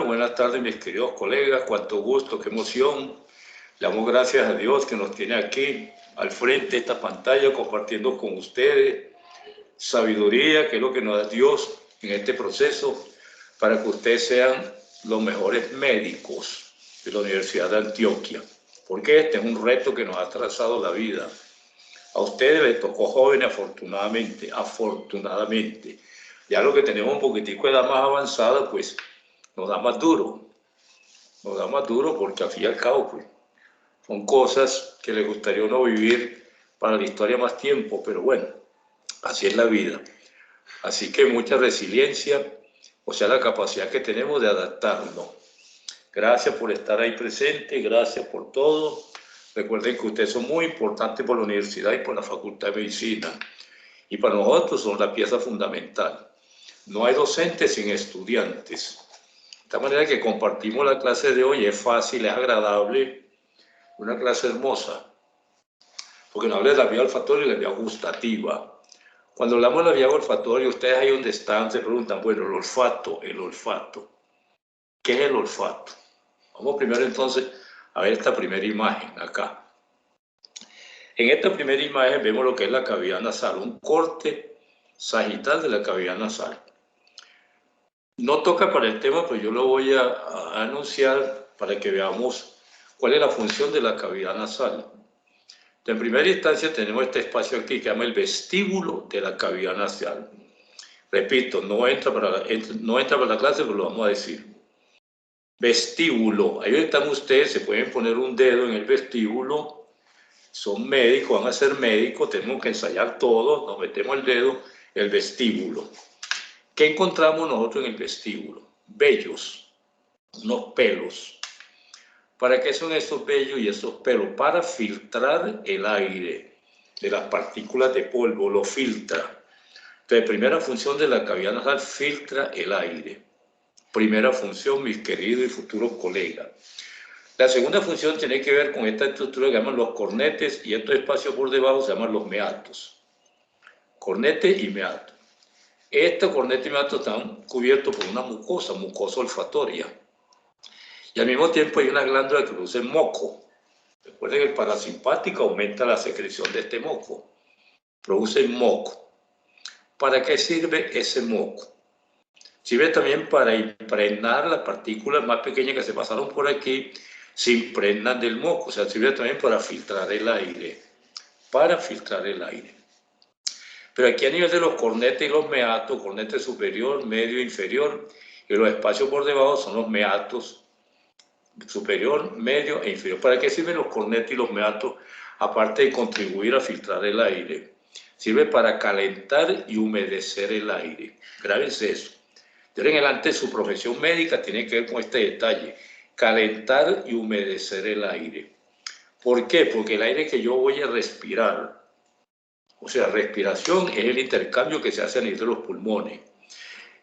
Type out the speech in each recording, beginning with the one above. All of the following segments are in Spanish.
Buenas tardes, mis queridos colegas. Cuánto gusto, qué emoción. Le damos gracias a Dios que nos tiene aquí al frente de esta pantalla compartiendo con ustedes sabiduría, que es lo que nos da Dios en este proceso para que ustedes sean los mejores médicos de la Universidad de Antioquia. Porque este es un reto que nos ha trazado la vida. A ustedes les tocó joven, afortunadamente. Ya lo que tenemos un poquitico de edad más avanzada, pues nos da más duro porque al fin y al cabo pues, son cosas que les gustaría uno vivir para la historia más tiempo, pero bueno, así es la vida. Así que mucha resiliencia, o sea, la capacidad que tenemos de adaptarnos. Gracias por estar ahí presente, gracias por todo. Recuerden que ustedes son muy importantes por la universidad y por la Facultad de Medicina. Y para nosotros son la pieza fundamental. No hay docentes sin estudiantes. De esta manera que compartimos la clase de hoy, es fácil, es agradable, una clase hermosa, porque nos habla de la vía olfatoria y la vía gustativa. Cuando hablamos de la vía olfatoria, ustedes ahí donde están se preguntan, bueno, el olfato. ¿Qué es el olfato? Vamos primero entonces a ver esta primera imagen acá. En esta primera imagen vemos lo que es la cavidad nasal, un corte sagital de la cavidad nasal. No toca para el tema, pero yo lo voy a anunciar para que veamos cuál es la función de la cavidad nasal. En primera instancia tenemos este espacio aquí que se llama el vestíbulo de la cavidad nasal. Repito, no entra para la clase, pero lo vamos a decir. Vestíbulo, ahí están ustedes, se pueden poner un dedo en el vestíbulo, son médicos, van a ser médicos, tenemos que ensayar todo, nos metemos el dedo, el vestíbulo. ¿Qué encontramos nosotros en el vestíbulo? Vellos, unos pelos. ¿Para qué son esos vellos y esos pelos? Para filtrar el aire de las partículas de polvo, lo filtra. Entonces, primera función de la cavidad nasal, filtra el aire. Primera función, mis queridos y futuros colegas. La segunda función tiene que ver con esta estructura que llaman los cornetes y estos espacios por debajo se llaman los meatos. Cornete y meato. Estos cornetes y meatos están cubiertos por una mucosa olfatoria. Y al mismo tiempo hay una glándula que produce moco. Recuerden que el parasimpático aumenta la secreción de este moco. Produce moco. ¿Para qué sirve ese moco? Sirve también para impregnar las partículas más pequeñas que se pasaron por aquí, se impregnan del moco. O sea, sirve también para filtrar el aire. Para filtrar el aire. Pero aquí a nivel de los cornetes y los meatos, cornete superior, medio, inferior, y los espacios por debajo son los meatos superior, medio e inferior. ¿Para qué sirven los cornetes y los meatos? Aparte de contribuir a filtrar el aire, sirve para calentar y humedecer el aire. Grábense eso. De ahora en adelante su profesión médica tiene que ver con este detalle, calentar y humedecer el aire. ¿Por qué? Porque el aire que yo voy a respirar, o sea, respiración es el intercambio que se hace a nivel de los pulmones.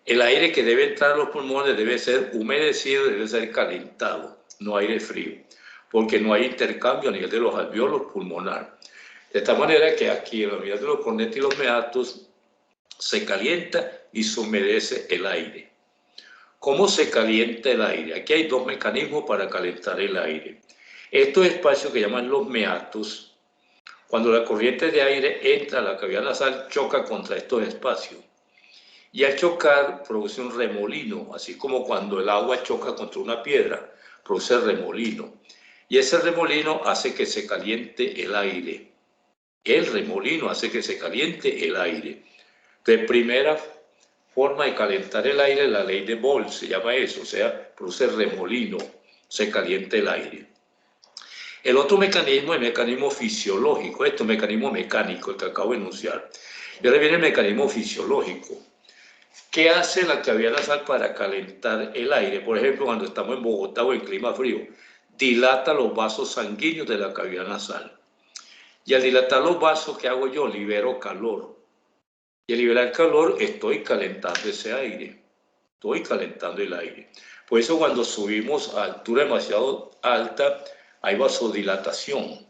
El aire que debe entrar a los pulmones debe ser humedecido, debe ser calentado, no aire frío, porque no hay intercambio a nivel de los alvéolos pulmonar. De esta manera que aquí, en la unidad de los cornetes y los meatos, se calienta y se humedece el aire. ¿Cómo se calienta el aire? Aquí hay dos mecanismos para calentar el aire. Estos espacios que llaman los meatos, cuando la corriente de aire entra a la cavidad nasal, choca contra estos espacios. Y al chocar produce un remolino, así como cuando el agua choca contra una piedra, produce remolino. Y ese remolino hace que se caliente el aire. El remolino hace que se caliente el aire. De primera forma de calentar el aire, la ley de Bohr se llama eso, o sea, produce remolino, se calienta el aire. El otro mecanismo es el mecanismo fisiológico, este es un mecanismo mecánico, el que acabo de enunciar. Y ahora viene el mecanismo fisiológico. ¿Qué hace la cavidad nasal para calentar el aire? Por ejemplo, cuando estamos en Bogotá o en clima frío, dilata los vasos sanguíneos de la cavidad nasal. Y al dilatar los vasos, ¿qué hago yo? Libero calor. Y al liberar calor, estoy calentando ese aire. Estoy calentando el aire. Por eso cuando subimos a altura demasiado alta, hay vasodilatación.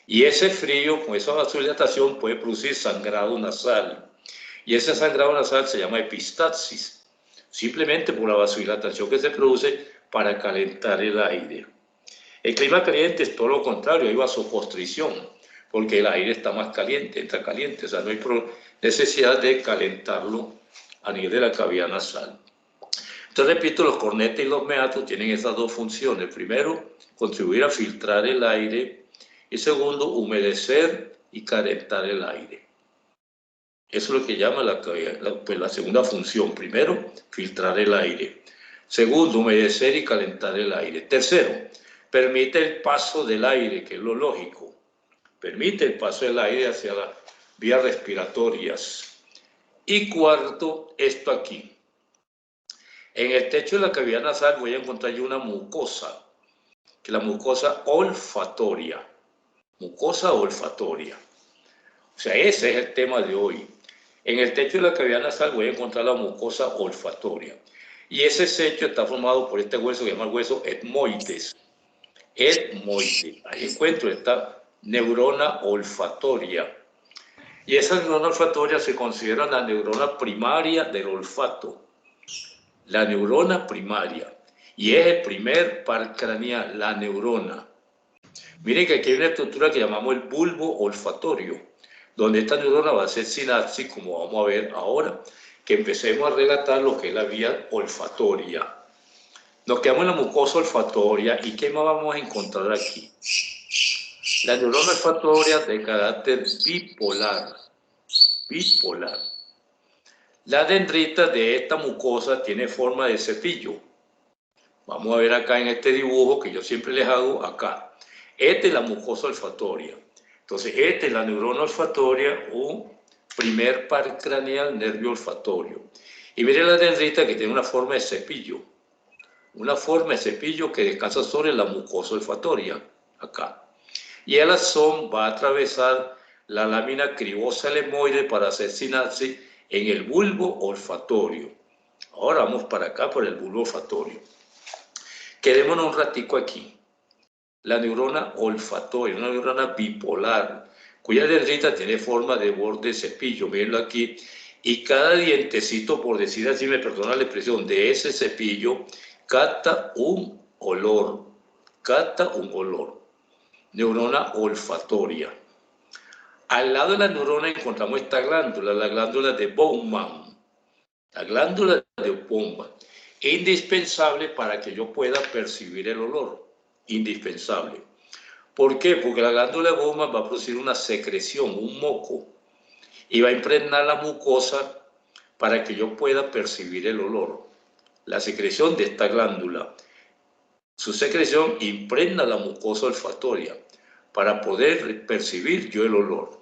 Y ese frío, con esa vasodilatación, puede producir sangrado nasal. Y ese sangrado nasal se llama epistaxis. simplemente por la vasodilatación que se produce para calentar el aire. El clima caliente es todo lo contrario, hay vasoconstricción, porque el aire está más caliente, entra caliente, o sea, no hay necesidad de calentarlo a nivel de la cavidad nasal. Entonces, repito, los cornetes y los meatos tienen esas dos funciones. Primero, contribuir a filtrar el aire y segundo, humedecer y calentar el aire. Eso es lo que llama la segunda función. Primero, filtrar el aire. Segundo, humedecer y calentar el aire. Tercero, permite el paso del aire, que es lo lógico. Permite el paso del aire hacia las vías respiratorias. Y cuarto, esto aquí. En el techo de la cavidad nasal voy a encontrar yo una mucosa, que es la mucosa olfatoria. Mucosa olfatoria. O sea, ese es el tema de hoy. En el techo de la cavidad nasal voy a encontrar la mucosa olfatoria. Y ese techo está formado por este hueso que se llama el hueso etmoides. Etmoides. Ahí encuentro esta neurona olfatoria. Y esa neurona olfatoria se considera la neurona primaria del olfato. La neurona primaria. Y es el primer par craneal, la neurona. Miren que aquí hay una estructura que llamamos el bulbo olfatorio, donde esta neurona va a hacer sinapsis, como vamos a ver ahora, que empecemos a relatar lo que es la vía olfatoria. Nos quedamos en la mucosa olfatoria, ¿y qué más vamos a encontrar aquí? La neurona olfatoria de carácter bipolar. Bipolar. La dendrita de esta mucosa tiene forma de cepillo. Vamos a ver acá en este dibujo que yo siempre les hago acá. Esta es la mucosa olfatoria. Entonces, esta es la neurona olfatoria o primer par craneal nervio olfatorio. Y miren la dendrita que tiene una forma de cepillo. Una forma de cepillo que descansa sobre la mucosa olfatoria, acá. Y el axón va a atravesar la lámina cribosa lemoide para hacer sinapsis en el bulbo olfatorio. Ahora vamos para acá, por el bulbo olfatorio. Quedémonos un ratico aquí. La neurona olfatoria, una neurona bipolar, cuya dendrita tiene forma de borde de cepillo, mírenlo aquí, y cada dientecito, por decir así, me perdona la expresión, de ese cepillo, capta un olor, neurona olfatoria. Al lado de la neurona encontramos esta glándula, la glándula de Bowman, la glándula de Bowman, indispensable para que yo pueda percibir el olor, indispensable. ¿Por qué? Porque la glándula de Bowman va a producir una secreción, un moco, y va a impregnar la mucosa para que yo pueda percibir el olor. La secreción de esta glándula, su secreción impregna la mucosa olfatoria para poder percibir yo el olor.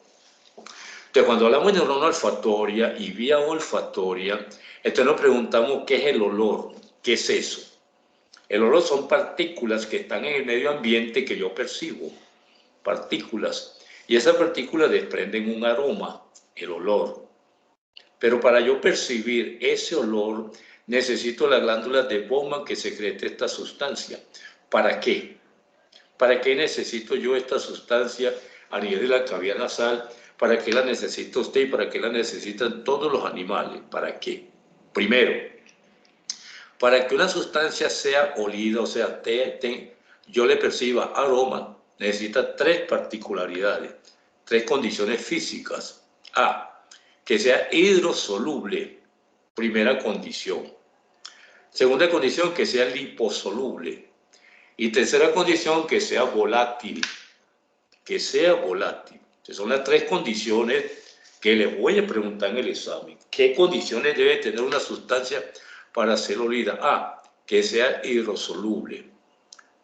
Entonces, cuando hablamos de neurona olfatoria y vía olfatoria, entonces nos preguntamos qué es el olor, qué es eso. El olor son partículas que están en el medio ambiente que yo percibo, partículas, y esas partículas desprenden un aroma, el olor. Pero para yo percibir ese olor, necesito la glándula de Bowman que secrete esta sustancia. ¿Para qué? ¿Para qué necesito yo esta sustancia a nivel de la cavidad nasal? ¿Para qué la necesita usted y para qué la necesitan todos los animales? ¿Para qué? Primero, para que una sustancia sea olida, o sea, yo le perciba aroma, necesita tres particularidades, tres condiciones físicas. A, que sea hidrosoluble, primera condición. Segunda condición, que sea liposoluble. Y tercera condición, que sea volátil. Que sea volátil. Esas son las tres condiciones que les voy a preguntar en el examen. ¿Qué condiciones debe tener una sustancia para ser olida? A, que sea hidrosoluble.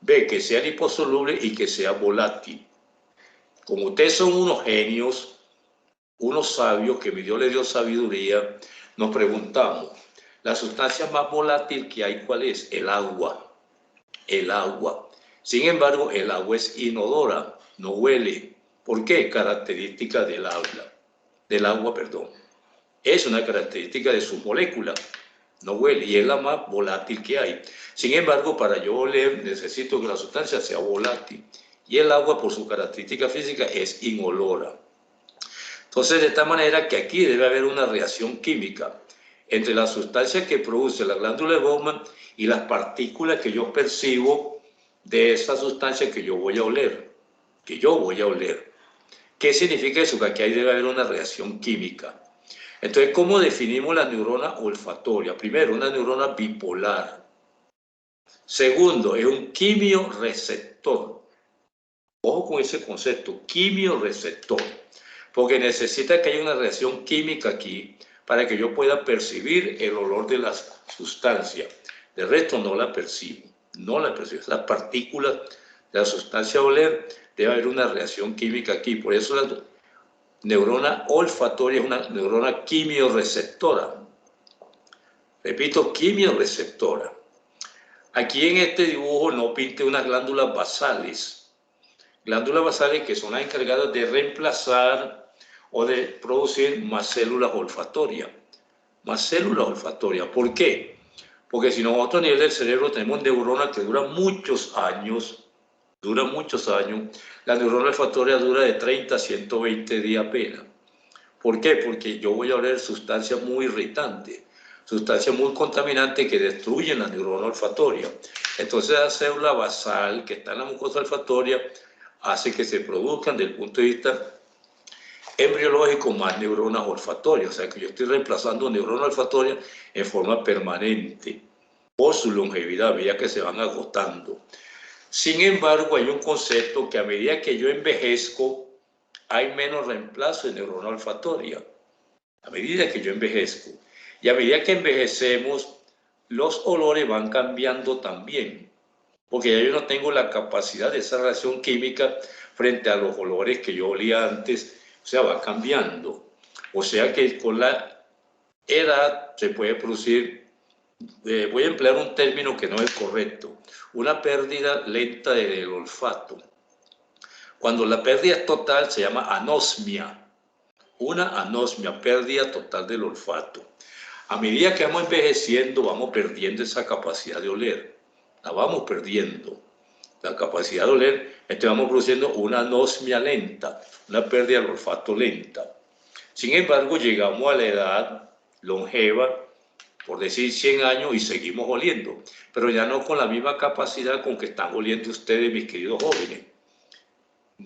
B, que sea liposoluble y que sea volátil. Como ustedes son unos genios, unos sabios, que mi Dios les dio sabiduría, nos preguntamos, la sustancia más volátil que hay, ¿cuál es? El agua. El agua. Sin embargo, el agua es inodora, no huele. ¿Por qué? Característica del agua, perdón. Es una característica de su molécula, no huele y es la más volátil que hay. Sin embargo, para yo oler necesito que la sustancia sea volátil y el agua, por su característica física, es inolora. Entonces, de esta manera que aquí debe haber una reacción química entre la sustancia que produce la glándula de Bowman y las partículas que yo percibo de esa sustancia que yo voy a oler. ¿Qué significa eso? Que aquí debe haber una reacción química. Entonces, ¿cómo definimos la neurona olfatoria? Primero, una neurona bipolar. Segundo, es un quimioreceptor. Ojo con ese concepto, quimioreceptor, porque necesita que haya una reacción química aquí para que yo pueda percibir el olor de la sustancia. De resto no la percibo, Las partículas de la sustancia a oler, debe haber una reacción química aquí. Por eso la neurona olfatoria es una neurona quimioreceptora. Repito, quimioreceptora. Aquí en este dibujo no pinte unas glándulas basales que son las encargadas de reemplazar o de producir más células olfatorias. ¿Por qué? Porque si nosotros a nivel del cerebro tenemos neuronas que duran muchos años, la neurona olfatoria dura de 30 a 120 días apenas. ¿Por qué? Porque yo voy a oler sustancias muy irritantes, sustancias muy contaminantes que destruyen la neurona olfatoria. Entonces la célula basal que está en la mucosa olfatoria hace que se produzcan desde el punto de vista embriológico más neuronas olfatorias, o sea que yo estoy reemplazando neuronas olfatorias en forma permanente por su longevidad, a medida que se van agotando. Sin embargo, hay un concepto que a medida que yo envejezco, hay menos reemplazo de neurona olfatoria, a medida que yo envejezco. Y a medida que envejecemos, los olores van cambiando también, porque ya yo no tengo la capacidad de esa reacción química frente a los olores que yo olía antes, o sea, va cambiando. O sea que con la edad se puede producir, voy a emplear un término que no es correcto, una pérdida lenta del olfato. Cuando la pérdida es total se llama anosmia, una anosmia, pérdida total del olfato. A medida que vamos envejeciendo, vamos perdiendo esa capacidad de oler, la vamos perdiendo. La capacidad de oler, entonces vamos produciendo una anosmia lenta, una pérdida del olfato lenta. Sin embargo, llegamos a la edad longeva, por decir 100 años, y seguimos oliendo, pero ya no con la misma capacidad con que están oliendo ustedes, mis queridos jóvenes,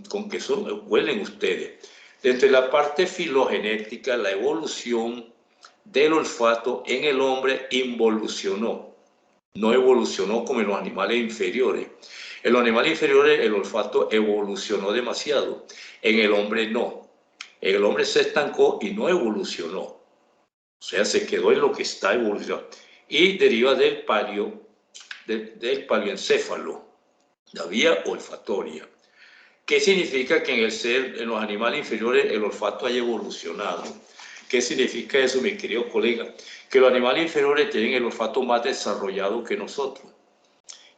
con que huelen ustedes. Dentro de la parte filogenética, la evolución del olfato en el hombre involucionó, no evolucionó como en los animales inferiores. En los animales inferiores el olfato evolucionó demasiado, en el hombre no. En el hombre se estancó y no evolucionó, o sea, se quedó en lo que está evolucionando. Y deriva del paleoencéfalo, la vía olfatoria. ¿Qué significa que en los animales inferiores el olfato haya evolucionado? ¿Qué significa eso, mis queridos colegas? Que los animales inferiores tienen el olfato más desarrollado que nosotros.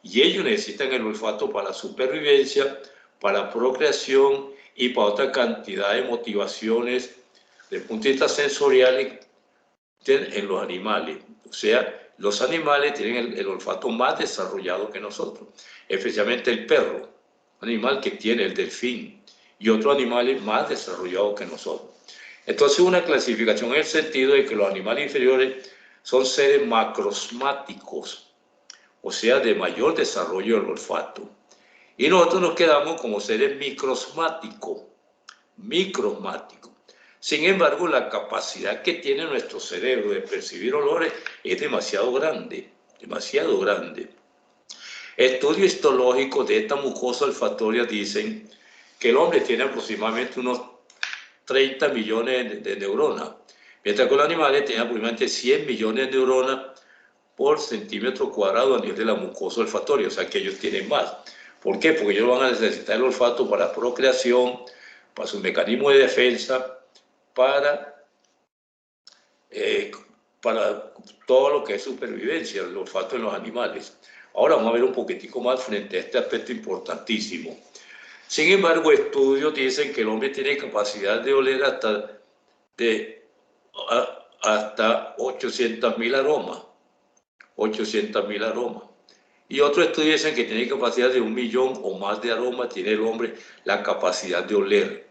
Y ellos necesitan el olfato para supervivencia, para procreación y para otra cantidad de motivaciones desde el punto de vista sensorial en los animales. O sea, los animales tienen el olfato más desarrollado que nosotros, especialmente el perro, animal que tiene el delfín, y otros animales más desarrollados que nosotros. Entonces, una clasificación en el sentido de que los animales inferiores son seres macrosmáticos, o sea, de mayor desarrollo del olfato. Y nosotros nos quedamos como seres microsmáticos. Sin embargo, la capacidad que tiene nuestro cerebro de percibir olores es demasiado grande, demasiado grande. Estudios histológicos de esta mucosa olfatoria dicen que el hombre tiene aproximadamente unos 30 millones de neuronas, mientras que los animales tienen aproximadamente 100 millones de neuronas por centímetro cuadrado a nivel de la mucosa olfatoria, o sea que ellos tienen más. ¿Por qué? Porque ellos van a necesitar el olfato para procreación, para su mecanismo de defensa, para todo lo que es supervivencia, el olfato en los animales. Ahora vamos a ver un poquitico más frente a este aspecto importantísimo. Sin embargo, estudios dicen que el hombre tiene capacidad de oler hasta 800.000 aromas. 800.000 aromas. Y otros estudios dicen que tiene capacidad de 1 millón o más de aromas, tiene el hombre la capacidad de oler.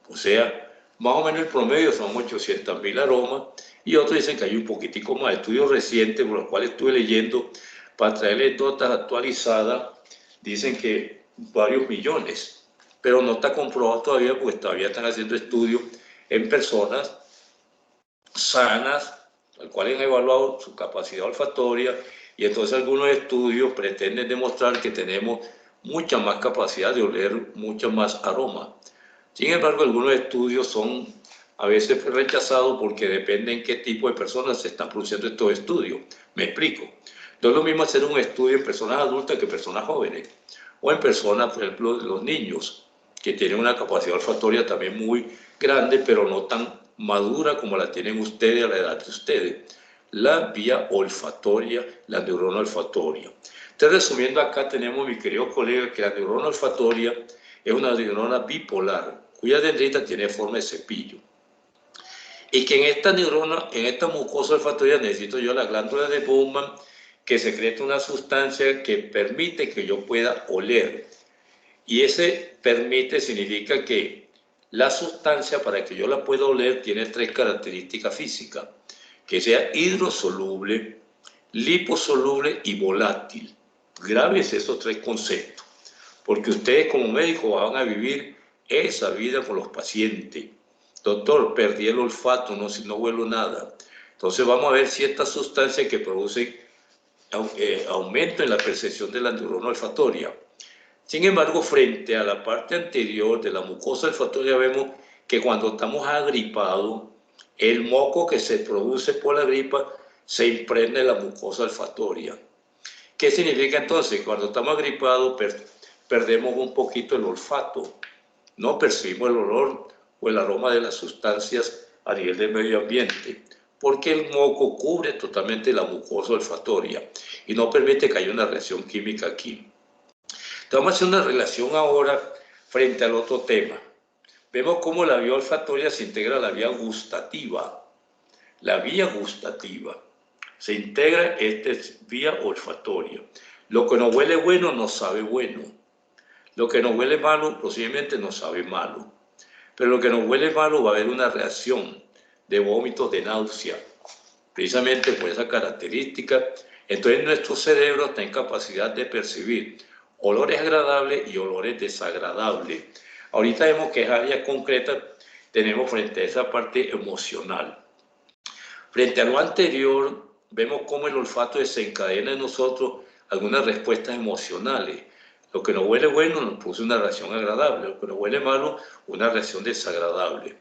O sea, Más o menos el promedio son 800.000 aromas, y otros dicen que hay un poquitico más. Estudios recientes, por los cuales estuve leyendo para traerles notas actualizadas, dicen que varios millones, pero no está comprobado todavía porque todavía están haciendo estudios en personas sanas, al cual han evaluado su capacidad olfatoria, y entonces algunos estudios pretenden demostrar que tenemos mucha más capacidad de oler, mucho más aroma. Sin embargo, algunos estudios son a veces rechazados porque depende en qué tipo de personas se están produciendo estos estudios. Me explico. No es lo mismo hacer un estudio en personas adultas que en personas jóvenes, o en personas, por ejemplo, los niños, que tienen una capacidad olfatoria también muy grande, pero no tan madura como la tienen ustedes a la edad de ustedes. La vía olfatoria, la neurona olfatoria. Entonces, resumiendo, acá tenemos, mi querido colega, que la neurona olfatoria es una neurona bipolar, cuya dendrita tiene forma de cepillo. Y que en esta neurona, en esta mucosa olfatoria, necesito yo la glándula de Bowman, que secreta una sustancia que permite que yo pueda oler. Y ese permite significa que la sustancia, para que yo la pueda oler, tiene tres características físicas: que sea hidrosoluble, liposoluble y volátil. Graves esos tres conceptos, porque ustedes como médicos van a vivir esa vida con los pacientes. Doctor, perdí el olfato, no huelo nada. Entonces vamos a ver si esta sustancia que produce aumento en la percepción de la neurona olfatoria. Sin embargo, frente a la parte anterior de la mucosa olfatoria, vemos que cuando estamos agripados, el moco que se produce por la gripa se impregna en la mucosa olfatoria. ¿Qué significa entonces? Cuando estamos agripados perdemos un poquito el olfato, no percibimos el olor o el aroma de las sustancias a nivel del medio ambiente, porque el moco cubre totalmente la mucosa olfatoria y no permite que haya una reacción química aquí. Entonces vamos a hacer una relación ahora frente al otro tema. Vemos cómo la vía olfatoria se integra a la vía gustativa. La vía gustativa se integra, esta es vía olfatoria. Lo que nos huele bueno nos sabe bueno. Lo que nos huele malo posiblemente nos sabe malo. Pero lo que nos huele malo va a haber una reacción de vómitos, de náusea, precisamente por esa característica. Entonces nuestro cerebro está en capacidad de percibir olores agradables y olores desagradables. Ahorita vemos que es área concreta, tenemos frente a esa parte emocional. Frente a lo anterior, vemos cómo el olfato desencadena en nosotros algunas respuestas emocionales. Lo que nos huele bueno nos produce una reacción agradable, lo que nos huele malo, una reacción desagradable.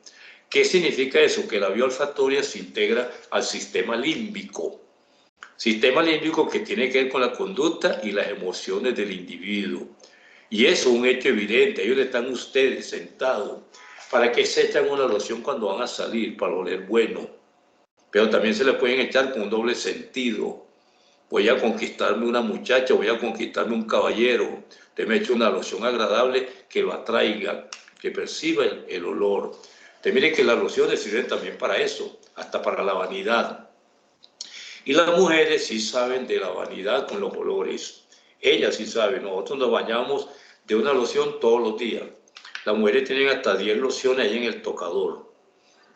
¿Qué significa eso? Que la vía olfatoria se integra al sistema límbico. Sistema límbico que tiene que ver con la conducta y las emociones del individuo. Y eso es un hecho evidente. Ahí donde están ustedes sentados. ¿Para qué se echan una loción cuando van a salir? Para oler bueno. Pero también se le pueden echar con un doble sentido. Voy a conquistarme una muchacha, voy a conquistarme un caballero. Usted me echa una loción agradable que lo atraiga, que perciba el olor. Usted mire que las lociones sirven también para eso, hasta para la vanidad. Y las mujeres sí saben de la vanidad con los olores. Ellas sí saben. Nosotros nos bañamos de una loción todos los días. Las mujeres tienen hasta 10 lociones ahí en el tocador.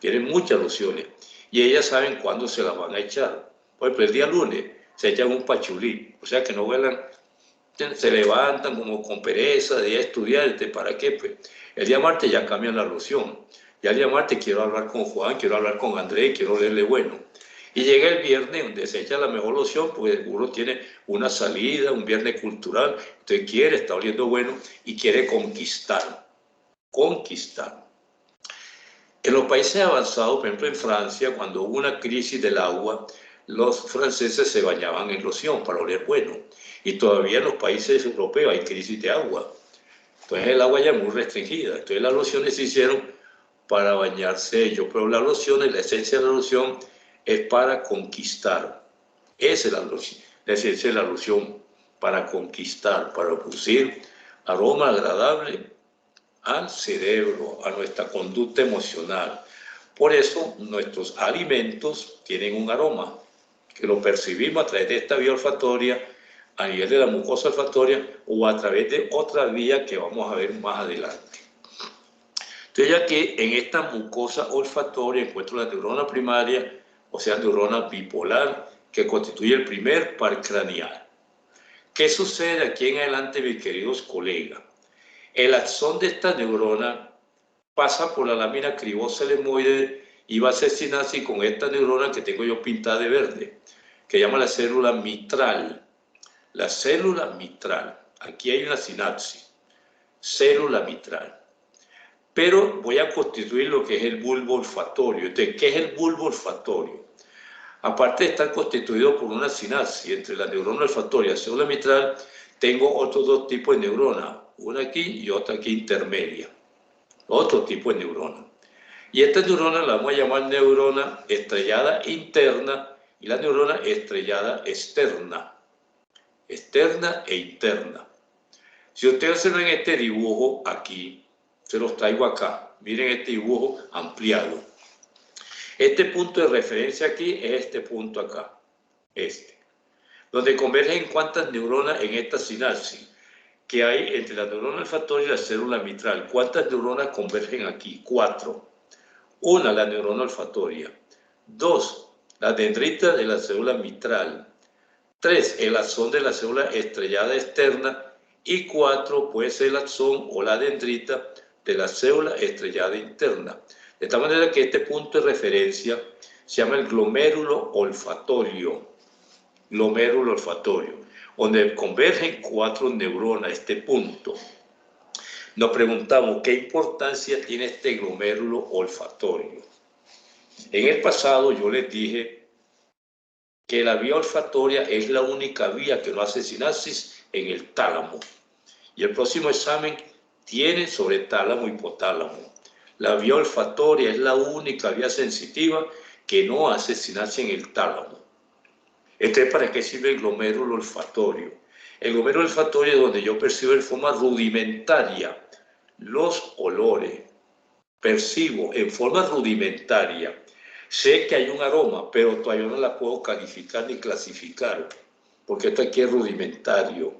Tienen muchas lociones. Y ellas saben cuándo se las van a echar. Por ejemplo, el día lunes se echan un pachulí. O sea, que no huelan, se levantan como con pereza de ir a estudiar. ¿Para qué? Pues el día martes ya cambian la loción. Ya el día martes quiero hablar con Juan, quiero hablar con Andrés, quiero leerle bueno. Y llega el viernes donde se echa la mejor loción, porque uno tiene una salida, un viernes cultural, entonces quiere, está oliendo bueno y quiere conquistar. Conquistar. En los países avanzados, por ejemplo en Francia, cuando hubo una crisis del agua, los franceses se bañaban en loción para oler bueno. Y todavía en los países europeos hay crisis de agua. Entonces el agua ya es muy restringida. Entonces las lociones se hicieron para bañarse ellos. Pero las lociones, la esencia de la loción es para conquistar. Esa es la esencia de la loción, para conquistar, para producir aroma agradable al cerebro, a nuestra conducta emocional. Por eso nuestros alimentos tienen un aroma, que lo percibimos a través de esta vía olfatoria, a nivel de la mucosa olfatoria o a través de otra vía que vamos a ver más adelante. Entonces Entonces aquí en esta mucosa olfatoria encuentro la neurona primaria, o sea, neurona bipolar, que constituye el primer par craneal. ¿Qué sucede aquí en adelante, mis queridos colegas? El axón de esta neurona pasa por la lámina cribosa lemoide y va a asesinarse con esta neurona que tengo yo pintada de verde, que llama la célula mitral. La célula mitral. Aquí hay una sinapsis. Célula mitral. Pero voy a constituir lo que es el bulbo olfatorio. Entonces, ¿qué es el bulbo olfatorio? Aparte de estar constituido por una sinapsis entre la neurona olfatoria y la célula mitral, tengo otros dos tipos de neuronas, una aquí y otra aquí intermedia. Otro tipo de neurona. Y esta neurona la vamos a llamar neurona estrellada interna y la neurona estrellada externa. Externa e interna. Si ustedes observan este dibujo aquí, se los traigo acá. Miren este dibujo ampliado. Este punto de referencia aquí es este punto acá. Este. Donde convergen cuántas neuronas en esta sinapsis que hay entre la neurona olfatoria y la célula mitral. ¿Cuántas neuronas convergen aquí? 4. Una, la neurona olfatoria. 2, la dendrita de la célula mitral. 3, el axón de la célula estrellada externa. Y 4, puede ser el axón o la dendrita de la célula estrellada interna. De tal manera que este punto de referencia se llama el glomérulo olfatorio. Glomérulo olfatorio, donde convergen 4 neuronas, este punto. Nos preguntamos, ¿qué importancia tiene este glomérulo olfatorio? En el pasado yo les dije que la vía olfatoria es la única vía que no hace sinapsis en el tálamo. Y el próximo examen tiene sobre tálamo y hipotálamo. La vía olfatoria es la única vía sensitiva que no hace sinapsis en el tálamo. Entonces, ¿para qué sirve el glomérulo olfatorio? El glomérulo olfatorio es donde yo percibo de forma rudimentaria los olores. Percibo en forma rudimentaria. Sé que hay un aroma, pero todavía no la puedo calificar ni clasificar, porque esto aquí es rudimentario.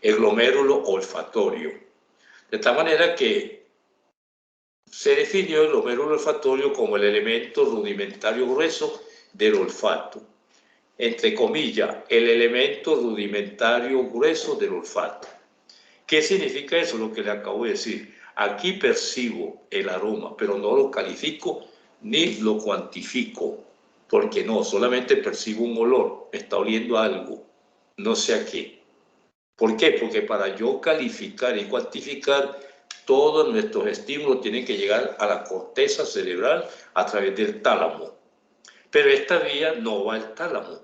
El glomérulo olfatorio. De tal manera que se definió el glomérulo olfatorio como el elemento rudimentario grueso del olfato. Entre comillas, el elemento rudimentario grueso del olfato. ¿Qué significa eso? Lo que le acabo de decir. Aquí percibo el aroma, pero no lo califico ni lo cuantifico, porque no, solamente percibo un olor, me está oliendo algo, no sé a qué. ¿Por qué? Porque para yo calificar y cuantificar, todos nuestros estímulos tienen que llegar a la corteza cerebral a través del tálamo. Pero esta vía no va al tálamo,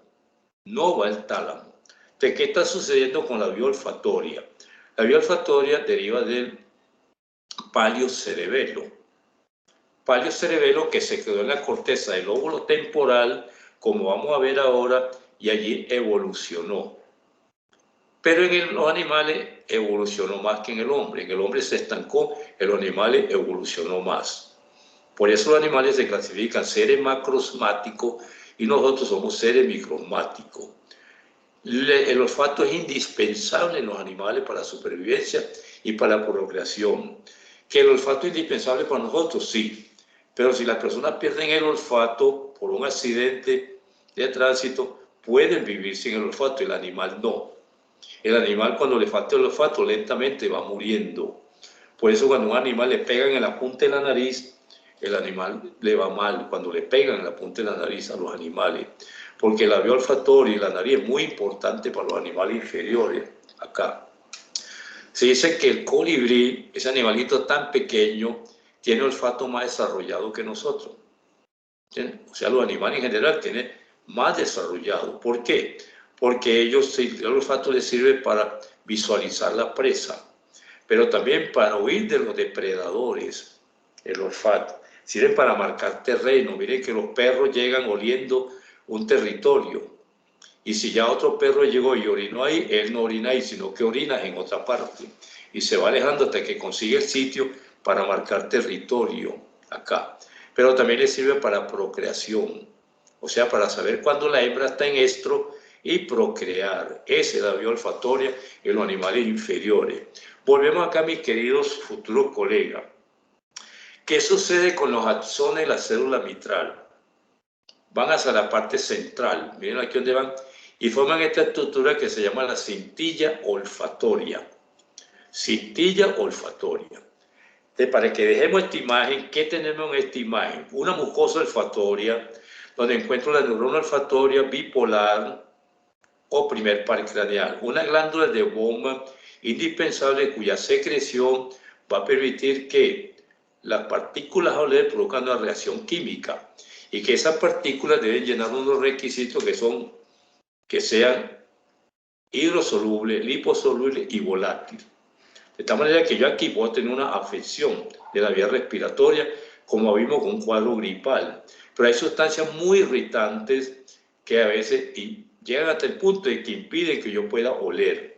no va al tálamo. Entonces, ¿qué está sucediendo con la vía olfatoria? La vía olfatoria deriva del palio cerebelo. Palio cerebelo que se quedó en la corteza del lóbulo temporal, como vamos a ver ahora, y allí evolucionó. Pero en los animales evolucionó más que en el hombre. En el hombre se estancó, en los animales evolucionó más. Por eso los animales se clasifican seres macrosmáticos y nosotros somos seres microsmáticos. El olfato es indispensable en los animales para la supervivencia y para la procreación. ¿Que el olfato es indispensable para nosotros? Sí. Pero si las personas pierden el olfato por un accidente de tránsito, pueden vivir sin el olfato, el animal no. El animal, cuando le falta el olfato, lentamente va muriendo. Por eso cuando a un animal le pegan en la punta de la nariz, el animal le va mal. Cuando le pegan en la punta de la nariz a los animales. Porque la vía olfatoria y la nariz es muy importante para los animales inferiores. Acá. Se dice que el colibrí, ese animalito tan pequeño, tiene olfato más desarrollado que nosotros. ¿Entiendes? O sea, los animales en general tienen más desarrollado. ¿Por qué? Porque el olfato les sirve para visualizar la presa, pero también para huir de los depredadores. El olfato sirve para marcar terreno. Miren que los perros llegan oliendo un territorio, y si ya otro perro llegó y orinó ahí, él no orina ahí, sino que orina en otra parte, y se va alejando hasta que consigue el sitio para marcar territorio acá. Pero también le sirve para procreación, o sea, para saber cuándo la hembra está en estro y procrear. Esa es la vía olfatoria en los animales inferiores. Volvemos acá, mis queridos futuros colegas. ¿Qué sucede con los axones de la célula mitral? Van hacia la parte central, miren aquí donde van, y forman esta estructura que se llama la cintilla olfatoria. Cintilla olfatoria. Entonces, para que dejemos esta imagen, ¿qué tenemos en esta imagen? Una mucosa olfatoria, donde encuentro la neurona olfatoria bipolar o primer par craneal, una glándula de bomba indispensable cuya secreción va a permitir que las partículas a oler produzcan una reacción química y que esas partículas deben llenar unos requisitos que sean hidrosolubles, liposolubles y volátiles. De tal manera que yo aquí puedo tener una afección de la vía respiratoria, como vimos con un cuadro gripal. Pero hay sustancias muy irritantes que a veces llegan hasta el punto de que impiden que yo pueda oler.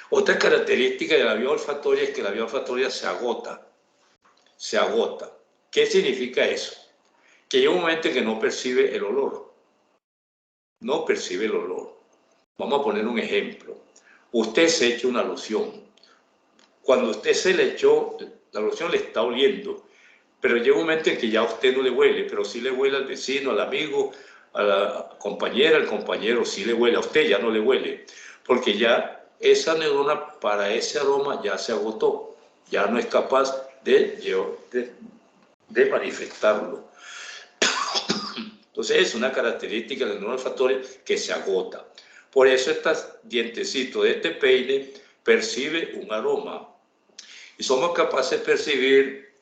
Otra característica de la vía olfatoria es que la vía olfatoria se agota. Se agota. ¿Qué significa eso? Que llega un momento en que no percibe el olor. No percibe el olor. Vamos a poner un ejemplo. Usted se echa una loción. Cuando usted se le echó, la loción le está oliendo, pero llega un momento en que ya a usted no le huele, pero sí le huele al vecino, al amigo, a la compañera, al compañero, sí le huele, a usted ya no le huele, porque ya esa neurona para ese aroma ya se agotó, ya no es capaz de manifestarlo. Entonces es una característica de la neurona olfatoria que se agota. Por eso este dientecito de este peine percibe un aroma. Y somos capaces de percibir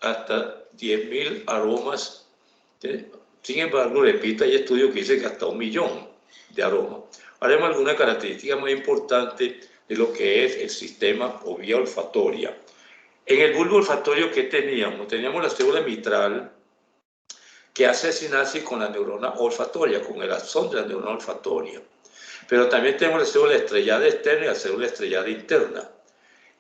hasta 10.000 aromas. Sin embargo, repito, hay estudios que dicen que hasta 1.000.000 de aromas. Ahora vemos alguna característica más importante de lo que es el sistema o vía olfatoria. En el bulbo olfatorio, ¿qué teníamos? Teníamos la célula mitral que hace sinapsis con la neurona olfatoria, con el axón de la neurona olfatoria. Pero también tenemos la célula estrellada externa y la célula estrellada interna,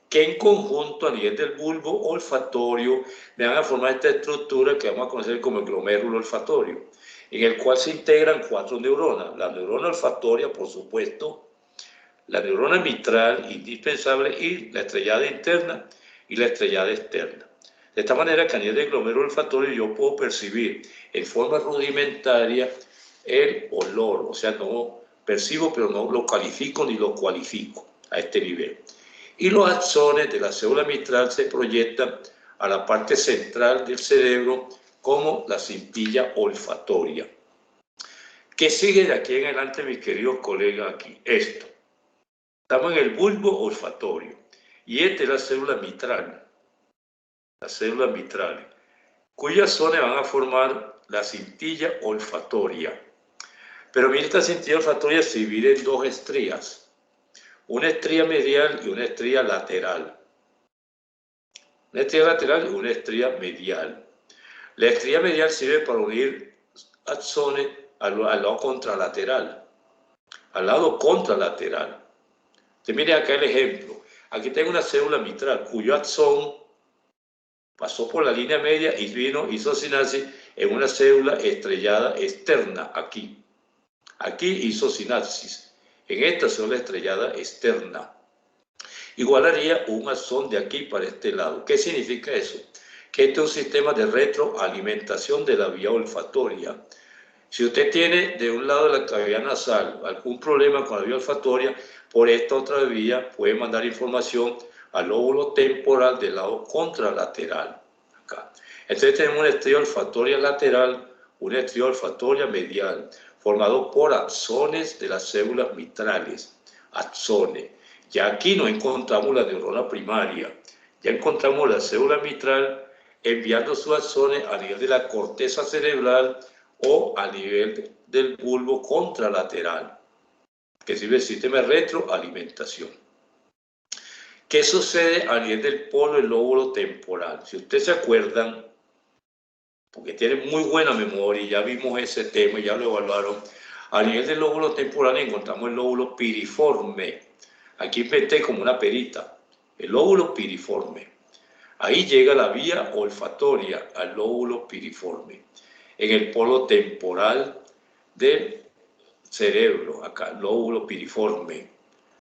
que en conjunto a nivel del bulbo olfatorio me van a formar esta estructura que vamos a conocer como el glomérulo olfatorio, en el cual se integran 4 neuronas. La neurona olfatoria, por supuesto, la neurona mitral, indispensable, y la estrellada interna y la estrellada externa. De esta manera que a nivel del glomérulo olfatorio yo puedo percibir en forma rudimentaria el olor, o sea, no percibo, pero no lo califico ni lo cualifico a este nivel. Y los axones de la célula mitral se proyectan a la parte central del cerebro como la cintilla olfatoria. ¿Qué sigue de aquí en adelante, mis queridos colegas? Aquí, esto. Estamos en el bulbo olfatorio y esta es la célula mitral, cuyas zonas van a formar la cintilla olfatoria. Pero mira, esta cintilla olfatoria se divide en 2 estrías. Una estría medial y una estría lateral. Una estría lateral y una estría medial. La estría medial sirve para unir axones al lado contralateral. Al lado contralateral. Entonces, mire acá el ejemplo. Aquí tengo una célula mitral cuyo axón pasó por la línea media y hizo sinapsis en una célula estrellada externa aquí. Aquí hizo sinapsis. En esta célula estrellada externa. Igual haría un axón de aquí para este lado. ¿Qué significa eso? Que este es un sistema de retroalimentación de la vía olfatoria. Si usted tiene de un lado de la cavidad nasal algún problema con la vía olfatoria, por esta otra vía puede mandar información al lóbulo temporal del lado contralateral. Acá. Entonces tenemos una estrella olfatoria lateral, una estrella olfatoria medial, formado por axones de las células mitrales, axones. Ya aquí no encontramos la neurona primaria, ya encontramos la célula mitral enviando sus axones a nivel de la corteza cerebral o a nivel del bulbo contralateral, que sirve el sistema de retroalimentación. ¿Qué sucede a nivel del polo del lóbulo temporal? Si ustedes se acuerdan, porque tienen muy buena memoria, ya vimos ese tema, ya lo evaluaron. A nivel del lóbulo temporal encontramos el lóbulo piriforme. Aquí inventé como una perita, el lóbulo piriforme. Ahí llega la vía olfatoria al lóbulo piriforme. En el polo temporal del cerebro, acá, lóbulo piriforme,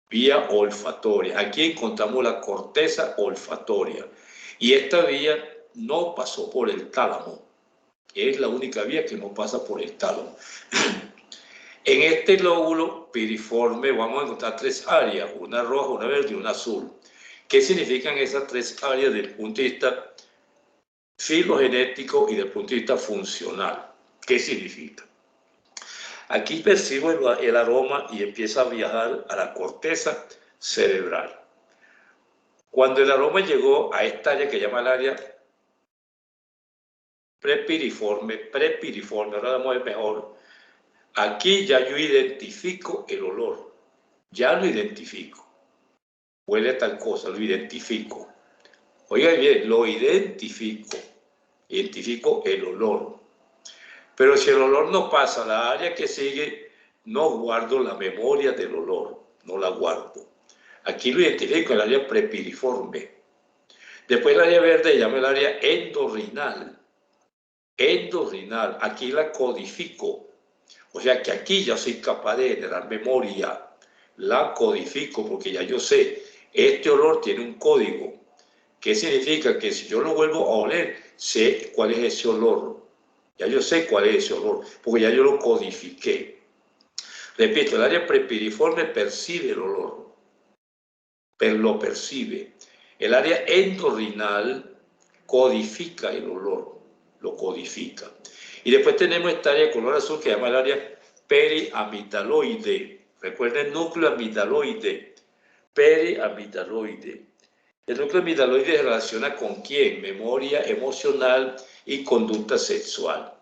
vía olfatoria. Aquí encontramos la corteza olfatoria. Y esta vía no pasó por el tálamo. Es la única vía que no pasa por el tálamo. En este lóbulo piriforme vamos a encontrar tres áreas, una roja, una verde y una azul. ¿Qué significan esas tres áreas desde el punto de vista filogenético y desde el punto de vista funcional? ¿Qué significa? Aquí percibo el aroma y empieza a viajar a la corteza cerebral. Cuando el aroma llegó a esta área que llama el área prepiriforme, ahora vamos a ver mejor. Aquí ya yo identifico el olor, ya lo identifico. Huele a tal cosa, lo identifico. Oiga bien, lo identifico el olor. Pero si el olor no pasa a la área que sigue, no guardo la memoria del olor, no la guardo. Aquí lo identifico, el área prepiriforme. Después el área verde llama el área endorrinal. Endorrinal, aquí la codifico. O sea que aquí ya soy capaz de generar memoria. La codifico porque ya yo sé, este olor tiene un código. ¿Qué significa? Que si yo lo vuelvo a oler, sé cuál es ese olor. Ya yo sé cuál es ese olor, porque ya yo lo codifiqué. Repito, el área prepiriforme percibe el olor, pero lo percibe. El área endorrinal codifica el olor, lo codifica. Y después tenemos esta área de color azul que se llama el área periamigdaloide. Recuerden el núcleo amigdaloide, periamigdaloide. El núcleo amigdaloide se relaciona con quién? Memoria emocional y conducta sexual.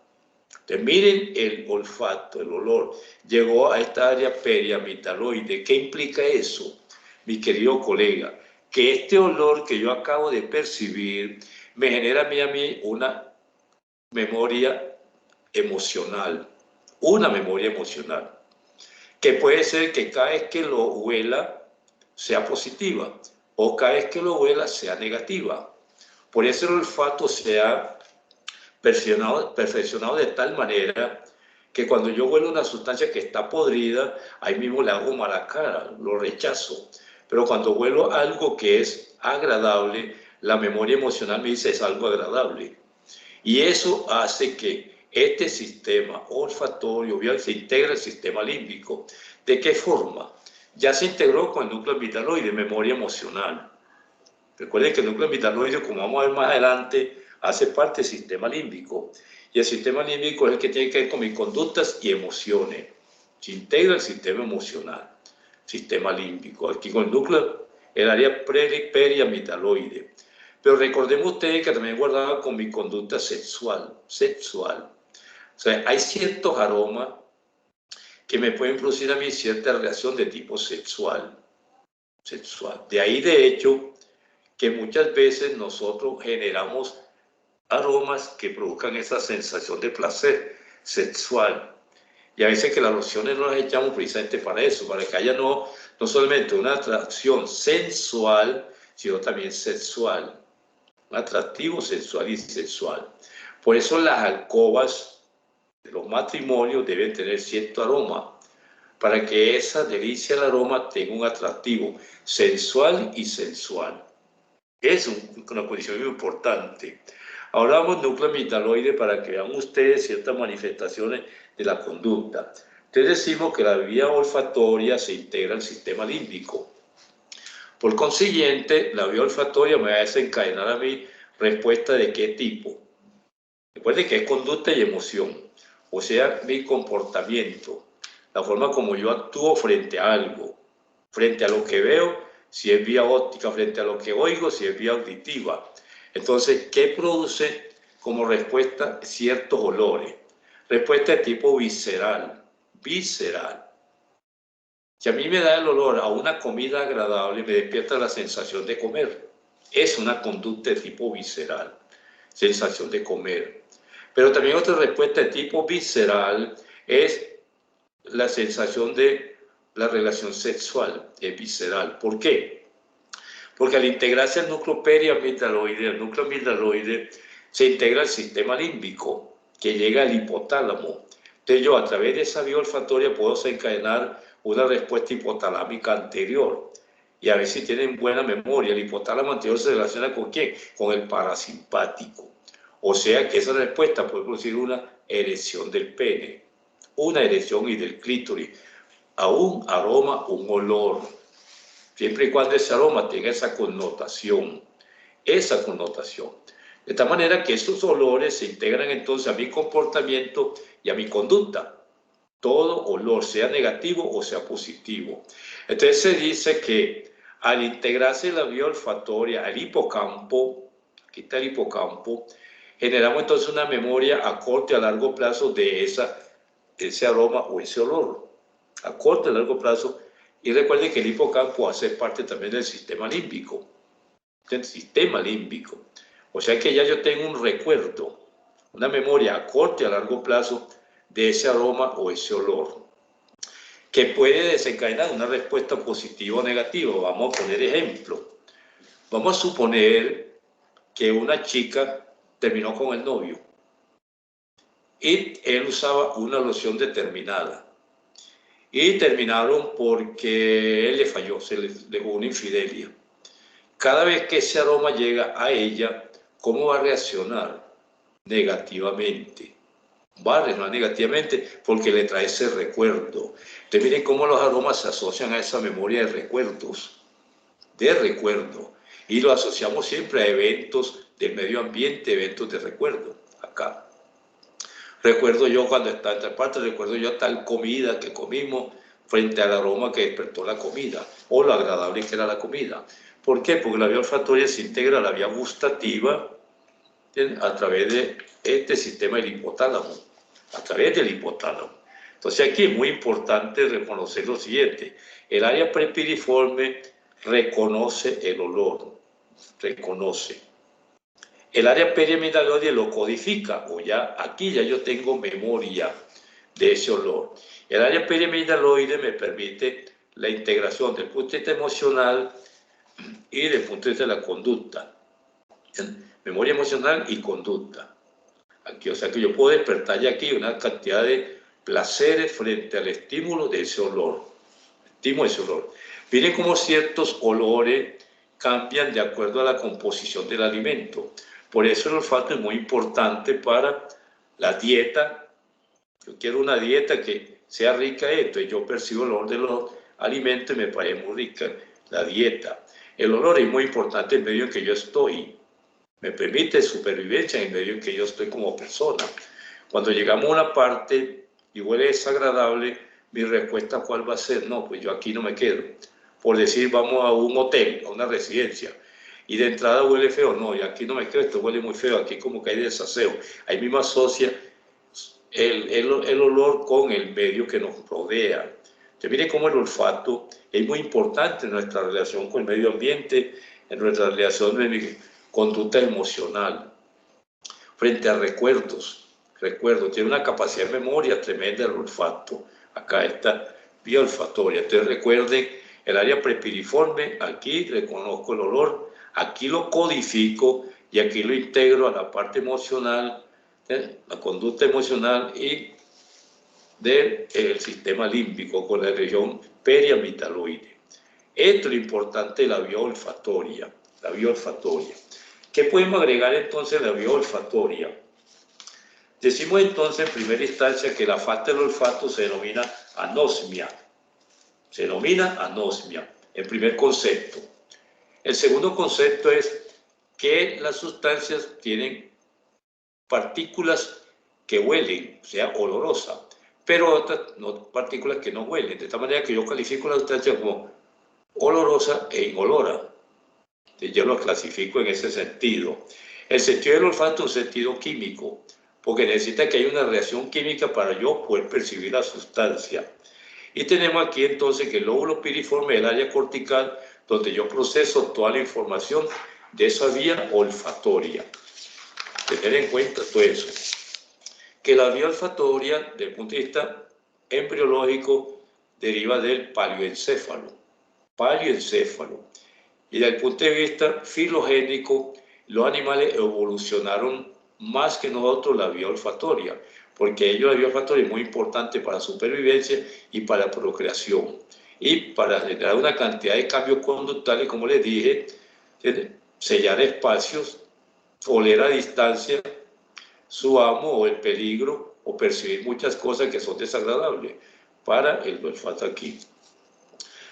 Entonces, miren el olfato, el olor. Llegó a esta área periamigdaloide. ¿Qué implica eso, mi querido colega? Que este olor que yo acabo de percibir me genera a mí una memoria emocional. Una memoria emocional. Que puede ser que cada vez que lo huela sea positiva o cada vez que lo huela sea negativa. Por eso el olfato se ha perfeccionado de tal manera que cuando yo huelo una sustancia que está podrida, ahí mismo le hago mala cara, lo rechazo. Pero cuando huelo algo que es agradable, la memoria emocional me dice es algo agradable. Y eso hace que este sistema olfatorio se integre al sistema límbico. ¿De qué forma? Ya se integró con el núcleo amigdaloide, memoria emocional. Recuerden que el núcleo amigdaloide, como vamos a ver más adelante, hace parte del sistema límbico. Y el sistema límbico es el que tiene que ver con mis conductas y emociones. Se integra el sistema emocional, sistema límbico. Aquí con el núcleo, el área periamigdaloide. Pero recordemos ustedes que también guardaba con mi conducta sexual. O sea, hay ciertos aromas que me pueden producir a mí cierta reacción de tipo sexual. De ahí, de hecho, que muchas veces nosotros generamos aromas que produzcan esa sensación de placer sexual. Y a veces que las lociones no las echamos precisamente para eso, para que haya no solamente una atracción sensual, sino también sexual. Un atractivo sensual y sexual. Por eso las alcobas de los matrimonios deben tener cierto aroma, para que esa delicia del aroma tenga un atractivo sensual y sensual. Es una condición muy importante. Ahora vamos al núcleo amigdaloide para que vean ustedes ciertas manifestaciones de la conducta. Entonces decimos que la vía olfatoria se integra al sistema límbico. Por consiguiente, la vía olfatoria me va a desencadenar a mí respuesta de qué tipo. Recuerden que es conducta y emoción, o sea, mi comportamiento, la forma como yo actúo frente a algo, frente a lo que veo, si es vía óptica, frente a lo que oigo, si es vía auditiva. Entonces, ¿qué produce como respuesta ciertos olores? Respuesta de tipo visceral. Si a mí me da el olor a una comida agradable, me despierta la sensación de comer. Es una conducta de tipo visceral, sensación de comer. Pero también otra respuesta de tipo visceral es la sensación de la relación sexual, es visceral. ¿Por qué? Porque al integrarse al núcleo periamigdaloide, el núcleo amigdaloide se integra al sistema límbico, que llega al hipotálamo. Entonces yo a través de esa vía olfatoria puedo desencadenar una respuesta hipotalámica anterior. y a veces tienen buena memoria. El hipotálamo anterior se relaciona ¿con quién? Con el parasimpático. O sea que esa respuesta puede producir una erección del pene, una erección y del clítoris, a un aroma, un olor, siempre y cuando ese aroma tenga esa connotación. De tal manera que esos olores se integran entonces a mi comportamiento y a mi conducta. Todo olor, sea negativo o sea positivo. Entonces se dice que al integrarse la vía olfatoria al hipocampo, aquí está el hipocampo, generamos entonces una memoria a corto y a largo plazo de ese aroma o ese olor. A corto y a largo plazo. Y recuerden que el hipocampo hace parte también del sistema límbico. O sea que ya yo tengo un recuerdo, una memoria a corto y a largo plazo de ese aroma o ese olor, que puede desencadenar una respuesta positiva o negativa. Vamos a poner ejemplo. Vamos a suponer que una chica terminó con el novio y él usaba una loción determinada. Y terminaron porque él le falló, se le dejó una infidelia. Cada vez que ese aroma llega a ella, ¿cómo va a reaccionar? Negativamente. Va a reaccionar negativamente porque le trae ese recuerdo. Ustedes miren cómo los aromas se asocian a esa memoria de recuerdos, y lo asociamos siempre a eventos del medio ambiente, eventos de recuerdo. Acá. Recuerdo yo cuando estaba en tal parte, recuerdo yo tal comida que comimos frente al aroma que despertó la comida, o lo agradable que era la comida. ¿Por qué? Porque la vía olfatoria se integra a la vía gustativa a través de este sistema del hipotálamo, a través del hipotálamo. Entonces aquí es muy importante reconocer lo siguiente: el área prepiriforme reconoce el olor, reconoce. El área periamidaloide lo codifica, o ya aquí ya yo tengo memoria de ese olor. El área periamidaloide me permite la integración del punto de vista emocional y del punto de vista de la conducta. Memoria emocional y conducta. Aquí, o sea que yo puedo despertar ya aquí una cantidad de placeres frente al estímulo de ese olor. Miren cómo ciertos olores cambian de acuerdo a la composición del alimento. Por eso el olfato es muy importante para la dieta. Yo quiero una dieta que sea rica en esto, y yo percibo el olor de los alimentos y me parece muy rica la dieta. El olor es muy importante en el medio en que yo estoy. Me permite supervivencia en el medio en que yo estoy como persona. Cuando llegamos a una parte y huele desagradable, mi respuesta ¿cuál va a ser? No, pues yo aquí no me quedo. Por decir, vamos a un hotel, a una residencia, y de entrada huele feo. No, yo aquí no me quedo, esto huele muy feo, aquí como que hay desaseo. Ahí mismo asocia el olor con el medio que nos rodea. Entonces, miren cómo el olfato es muy importante en nuestra relación con el medio ambiente, en nuestra relación de conducta emocional, frente a recuerdos. Tiene una capacidad de memoria tremenda el olfato. Acá está vía olfatoria. Entonces recuerden, el área prepiriforme, aquí reconozco el olor, aquí lo codifico y aquí lo integro a la parte emocional, la conducta emocional y del sistema límbico con la región periamidaloide. Esto es lo importante de la vía olfatoria. ¿Qué podemos agregar entonces a la vía olfatoria? Decimos entonces en primera instancia que la falta del olfato se denomina anosmia. En primer concepto. El segundo concepto es que las sustancias tienen partículas que huelen, o sea, olorosas, pero otras partículas que no huelen. De tal manera que yo califico la sustancia como olorosa e incolora. Yo lo clasifico en ese sentido. El sentido del olfato es un sentido químico, porque necesita que haya una reacción química para yo poder percibir la sustancia. Y tenemos aquí entonces que el lóbulo piriforme es el área cortical donde yo proceso toda la información de esa vía olfatoria. Tener en cuenta todo eso. Que la vía olfatoria, desde el punto de vista embriológico, deriva del paleoencéfalo. Y desde el punto de vista filogénico, los animales evolucionaron más que nosotros la vía olfatoria, porque ellos la vía olfatoria es muy importante para la supervivencia y para la procreación. y para generar una cantidad de cambios conductuales, como les dije, sellar espacios, oler a distancia su amo o el peligro, o percibir muchas cosas que son desagradables para el olfato aquí.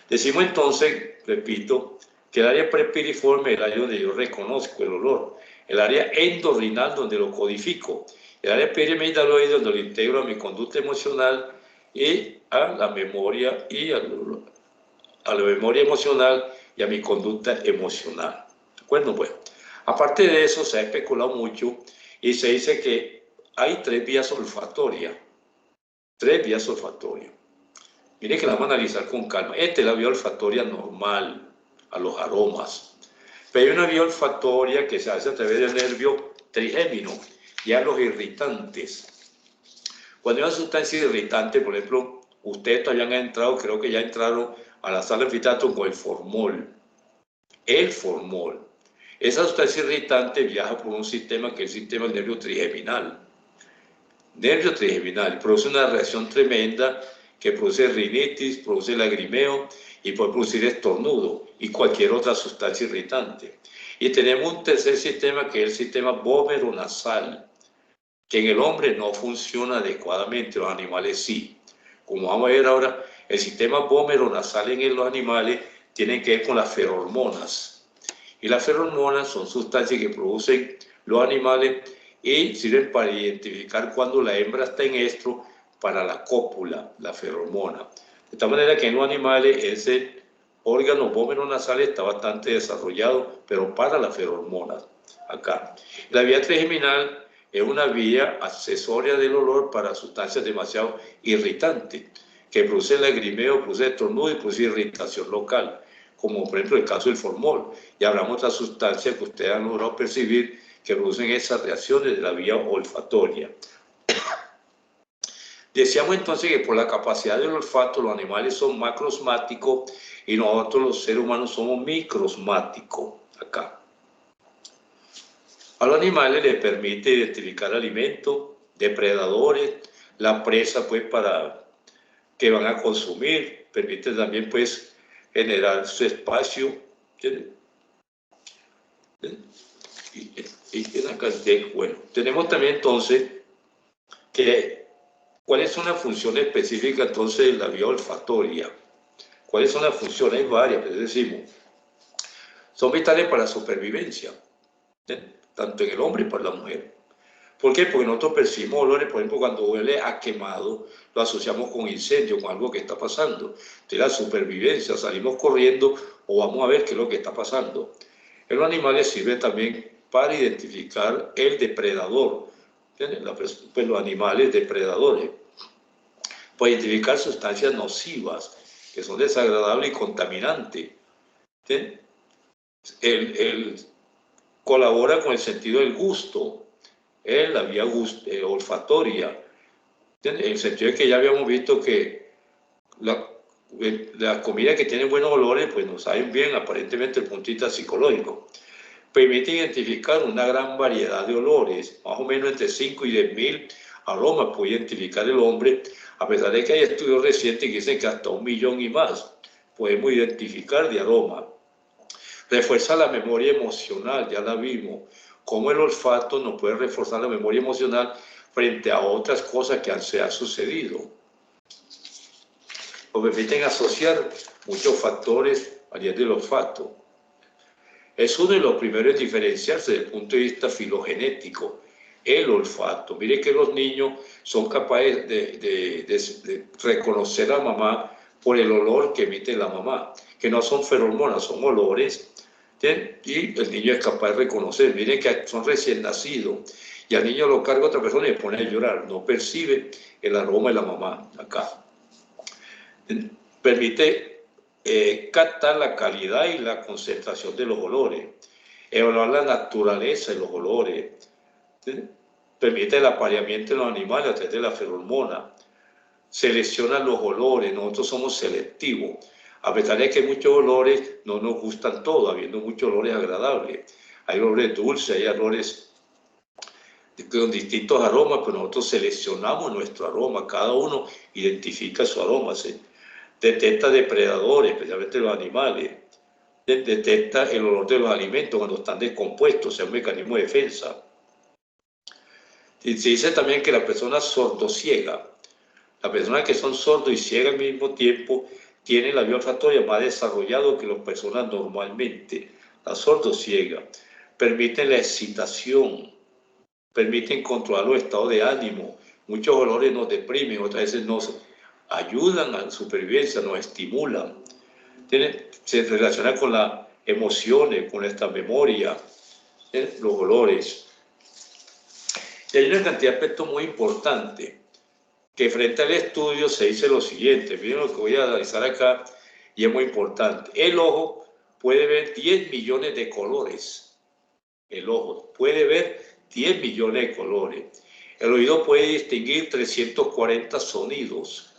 Decimos entonces, repito, que el área prepiriforme es el área donde yo reconozco el olor, el área endorrinal donde lo codifico, el área periamidaloide donde lo integro a mi conducta emocional y a la memoria emocional y a mi conducta emocional. ¿De acuerdo? Pues, aparte de eso, se ha especulado mucho y se dice que hay 3 vías olfatorias. 3 vías olfatorias. Miren que la vamos a analizar con calma. Esta es la vía olfatoria normal a los aromas. Pero hay una vía olfatoria que se hace a través del nervio trigémino y a los irritantes. Cuando hay una sustancia irritante, por ejemplo, ustedes todavía han entrado, creo que ya entraron a la sala de anfiteatro con el formol. El formol. Esa sustancia irritante viaja por un sistema que es el sistema del nervio trigeminal. Nervio trigeminal. Produce una reacción tremenda que produce rinitis, produce lagrimeo y puede producir estornudo y cualquier otra sustancia irritante. Y tenemos un tercer sistema que es el sistema vómero-nasal, que en el hombre no funciona adecuadamente, los animales sí. Como vamos a ver ahora, el sistema vómero-nasal en los animales tiene que ver con las ferormonas. Y las ferormonas son sustancias que producen los animales y sirven para identificar cuando la hembra está en estro para la cópula, la feromona. De tal manera que en los animales ese órgano vómero-nasal está bastante desarrollado, pero para las feromonas, acá. La vía trigeminal es una vía accesoria del olor para sustancias demasiado irritantes, que produce lagrimeo, produce estornudo y produce irritación local, como por ejemplo el caso del formol. Y habrá otras sustancias que ustedes han logrado percibir que producen esas reacciones de la vía olfatoria. Decíamos entonces que por la capacidad del olfato los animales son macrosmáticos y nosotros los seres humanos somos microsmáticos. Acá. A los animales les permite identificar alimentos, depredadores, la presa pues para que van a consumir, permite también pues generar su espacio. Bueno, tenemos también entonces que ¿cuáles son las funciones específicas entonces de la vía olfatoria? ¿Cuáles son las funciones? Hay varias, les decimos. Son vitales para la supervivencia, tanto en el hombre y para la mujer. ¿Por qué? Porque nosotros percibimos olores, por ejemplo, cuando huele a quemado, lo asociamos con incendio, con algo que está pasando. De la supervivencia, salimos corriendo o vamos a ver qué es lo que está pasando. En los animales sirve también para identificar el depredador. Pues los animales depredadores. Para identificar sustancias nocivas, que son desagradables y contaminantes. Él colabora con el sentido del gusto, en la vía olfatoria, en el sentido de que ya habíamos visto que la comida que tiene buenos olores, pues nos saben bien, aparentemente desde el punto de vista psicológico. Permite identificar una gran variedad de olores, más o menos entre 5 y 10.000 aromas puede identificar el hombre, a pesar de que hay estudios recientes que dicen que hasta 1 millón y más podemos identificar de aroma. Refuerza la memoria emocional, ya la vimos, cómo el olfato nos puede reforzar la memoria emocional frente a otras cosas que se han sucedido. Nos permiten asociar muchos factores a nivel del olfato. Es uno de los primeros en diferenciarse desde el punto de vista filogenético, el olfato. Mire que los niños son capaces de reconocer a mamá por el olor que emite la mamá, que no son feromonas, son olores, ¿sí? Y el niño es capaz de reconocer. Miren que son recién nacidos y al niño lo carga otra persona y le pone a llorar, no percibe el aroma de la mamá acá. Permite captar la calidad y la concentración de los olores, evaluar la naturaleza de los olores, ¿sí? Permite el apareamiento de los animales a través de la feromona, selecciona los olores, nosotros somos selectivos, a pesar de que muchos olores no nos gustan todos, habiendo muchos olores agradables, hay olores dulces, hay olores con distintos aromas, pero nosotros seleccionamos nuestro aroma, cada uno identifica su aroma, ¿sí? detecta depredadores, especialmente los animales, detecta el olor de los alimentos cuando están descompuestos, o sea, un mecanismo de defensa. Y se dice también que la persona sordociega, las personas que son sordos y ciegas al mismo tiempo, tienen la vía olfatoria más desarrollada que las personas normalmente. La sordociega permiten la excitación, permiten controlar los estados de ánimo. Muchos olores nos deprimen, otras veces nos ayudan a la supervivencia, nos estimulan. Se relaciona con las emociones, con nuestra memoria, los olores. Y hay una cantidad de aspectos muy importantes que frente al estudio se dice lo siguiente. Miren lo que voy a analizar acá y es muy importante. El ojo puede ver 10 millones de colores. El ojo puede ver 10 millones de colores. El oído puede distinguir 340 sonidos.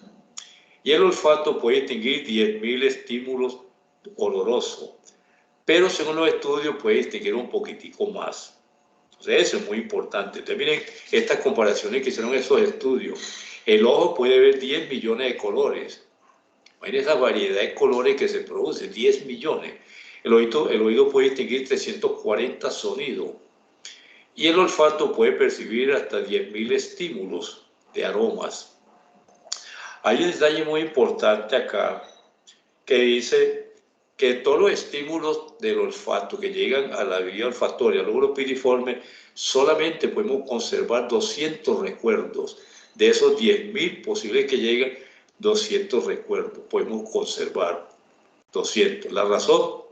Y el olfato puede distinguir 10.000 estímulos olorosos. Pero según los estudios puede distinguir un poquitico más. Entonces eso es muy importante. Entonces miren estas comparaciones que hicieron esos estudios. El ojo puede ver 10 millones de colores. Miren esa variedad de colores que se produce, 10 millones. El oído puede distinguir 340 sonidos. Y el olfato puede percibir hasta 10.000 estímulos de aromas. Hay un detalle muy importante acá que dice que todos los estímulos del olfato que llegan a la vía olfatoria, al lóbulo piriforme, solamente podemos conservar 200 recuerdos. De esos 10.000 posibles que lleguen, 200 recuerdos podemos conservar. 200. La razón,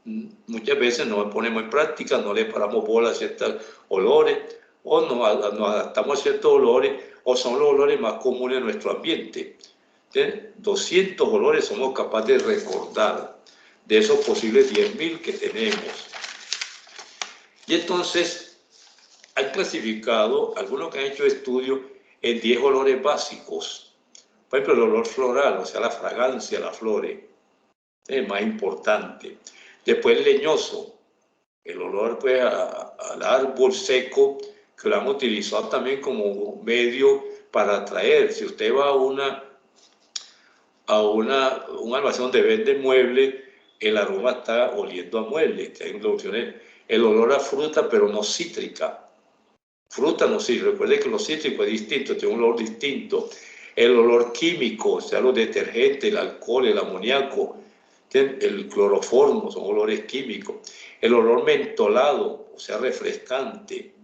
muchas veces no lo ponemos en práctica, no le paramos bola a ciertos olores, o nos adaptamos a ciertos olores, o son los olores más comunes en nuestro ambiente. 200 olores somos capaces de recordar de esos posibles 10.000 que tenemos. Y entonces han clasificado, algunos que han hecho estudios, en 10 olores básicos. Por ejemplo, el olor floral, o sea, la fragancia, las flores, es más importante. Después el leñoso, el olor pues, al árbol seco, que lo han utilizado también como medio para atraer. Si usted va a un almacén donde venden muebles, el aroma está oliendo a muebles. El olor a fruta, pero no cítrica. Fruta no cítrica. Recuerde que lo cítrico es distinto, tiene un olor distinto. El olor químico, o sea, los detergentes, el alcohol, el amoníaco, el cloroformo, son olores químicos. El olor mentolado, o sea, refrescante.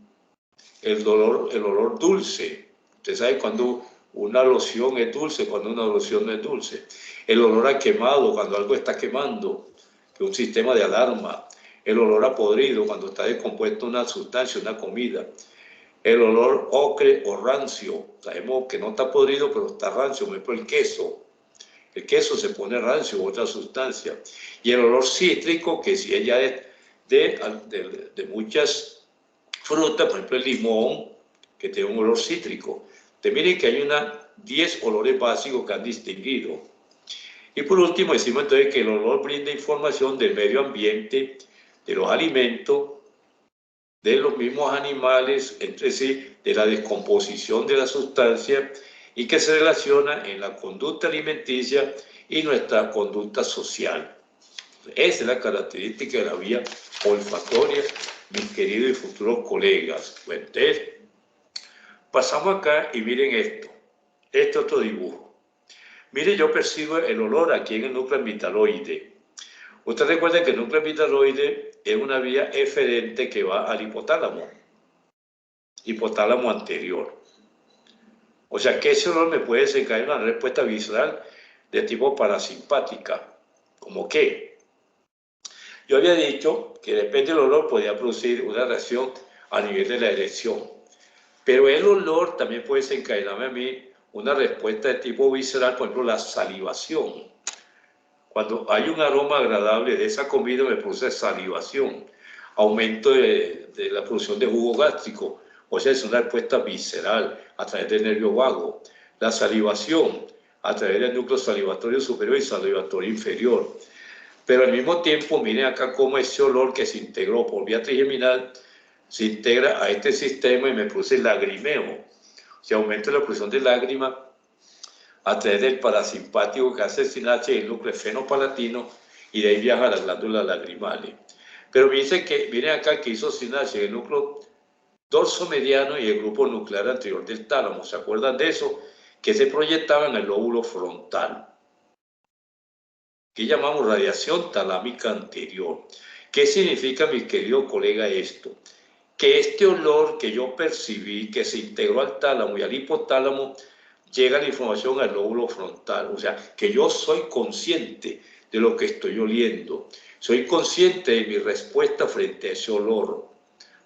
El olor dulce. Usted sabe cuando una loción es dulce, cuando una loción no es dulce. El olor a quemado, cuando algo está quemando, que es un sistema de alarma. El olor a podrido, cuando está descompuesta una sustancia, una comida. El olor ocre o rancio. Sabemos que no está podrido, pero está rancio, por ejemplo, el queso. El queso se pone rancio, otra sustancia. Y el olor cítrico, que si ella es de muchas frutas, por ejemplo el limón, que tiene un olor cítrico. Te miren que hay 10 olores básicos que han distinguido. Y por último decimos entonces que el olor brinda información del medio ambiente, de los alimentos, de los mismos animales entre sí, de la descomposición de la sustancia y que se relaciona en la conducta alimenticia y nuestra conducta social. Esa es la característica de la vía olfatoria, mis queridos y futuros colegas. Bueno, entonces, pasamos acá y miren esto. Este otro dibujo. Miren, yo percibo el olor aquí en el núcleo ambitaloide. Ustedes recuerden que el núcleo ambitaloide es una vía eferente que va al hipotálamo anterior. O sea que ese olor me puede desencadenar una respuesta visceral de tipo parasimpática. ¿Cómo qué? Yo había dicho que depende del olor podía producir una reacción a nivel de la erección. Pero el olor también puede desencadenarme a mí una respuesta de tipo visceral, por ejemplo, la salivación. Cuando hay un aroma agradable de esa comida me produce salivación, aumento de la producción de jugo gástrico, o sea, es una respuesta visceral a través del nervio vago. La salivación a través del núcleo salivatorio superior y salivatorio inferior. Pero al mismo tiempo, miren acá cómo ese olor que se integró por vía trigeminal se integra a este sistema y me produce lagrimeo. Si aumenta la producción de lágrima a través del parasimpático que hace sinapsis del núcleo fenopalatino y de ahí viaja a las glándulas lagrimales. Pero miren acá que hizo sinapsis el núcleo dorsomediano y el grupo nuclear anterior del tálamo. ¿Se acuerdan de eso? Que se proyectaba en el lóbulo frontal, que llamamos radiación talámica anterior. ¿Qué significa, mi querido colega, esto? Que este olor que yo percibí, que se integró al tálamo y al hipotálamo, llega la información al lóbulo frontal. O sea, que yo soy consciente de lo que estoy oliendo. Soy consciente de mi respuesta frente a ese olor,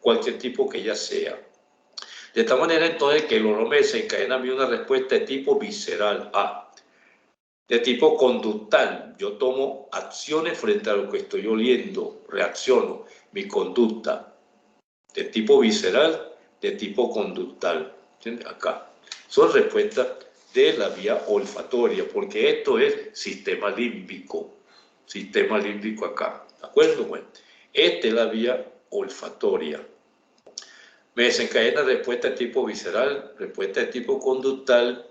cualquier tipo que ella sea. De esta manera, entonces, que el olor me desencadena a mí una respuesta de tipo visceral A. De tipo conductal, yo tomo acciones frente a lo que estoy oliendo, reacciono, mi conducta. De tipo visceral, de tipo conductal. ¿Entiendes? Acá. Son respuestas de la vía olfatoria, porque esto es sistema límbico. Sistema límbico acá. ¿De acuerdo? Bueno, esta es la vía olfatoria. Me desencadena respuesta de tipo visceral, respuesta de tipo conductal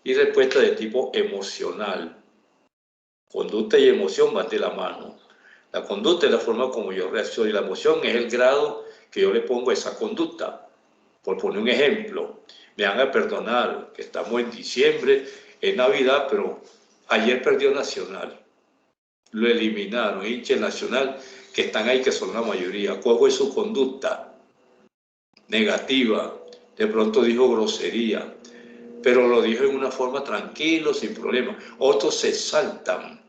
y respuesta de tipo emocional. Conducta y emoción van de la mano. La conducta es la forma como yo reacciono y la emoción es el grado que yo le pongo a esa conducta. Por poner un ejemplo, me van a perdonar que estamos en diciembre, es Navidad, pero ayer perdió Nacional. Lo eliminaron, hinchas Nacional, que están ahí, que son la mayoría. ¿Cuál fue su conducta? Negativa. De pronto dijo grosería, pero lo dijo en una forma tranquilo, sin problema. Otros se exaltan.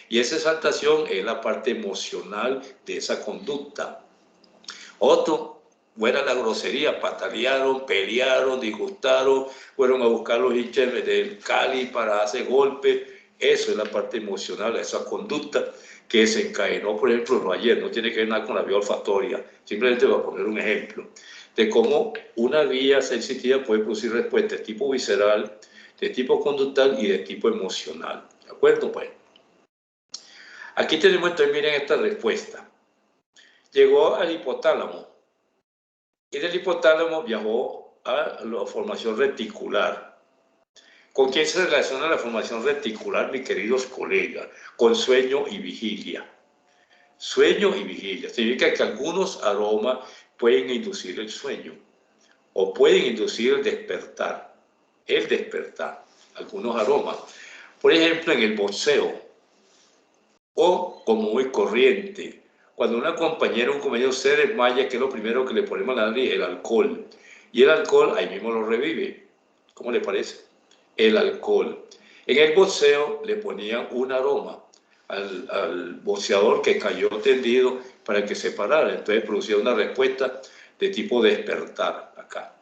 Y esa exaltación es la parte emocional de esa conducta. Otro, fuera la grosería, patalearon, pelearon, disgustaron, fueron a buscar los hinchas del Cali para hacer golpes. Eso es la parte emocional de esa conducta que desencadenó, por ejemplo, ayer. No tiene que ver nada con la vía olfatoria. Simplemente voy a poner un ejemplo de cómo una vía sensitiva puede producir respuestas de tipo visceral, de tipo conductal y de tipo emocional. ¿De acuerdo? Pues aquí tenemos entonces, miren esta respuesta. Llegó al hipotálamo y del hipotálamo viajó a la formación reticular. ¿Con quién se relaciona la formación reticular, mis queridos colegas? Con sueño y vigilia. Sueño y vigilia. Significa que algunos aromas pueden inducir el sueño o pueden inducir el despertar. El despertar. Algunos aromas. Por ejemplo, en el boxeo o como muy corriente. Cuando una compañera o un compañero se desmaya, que es lo primero que le ponemos a la nariz, el alcohol. Y el alcohol ahí mismo lo revive. ¿Cómo le parece? El alcohol. En el boxeo le ponían un aroma al boxeador que cayó tendido para que se parara. Entonces producía una respuesta de tipo despertar acá.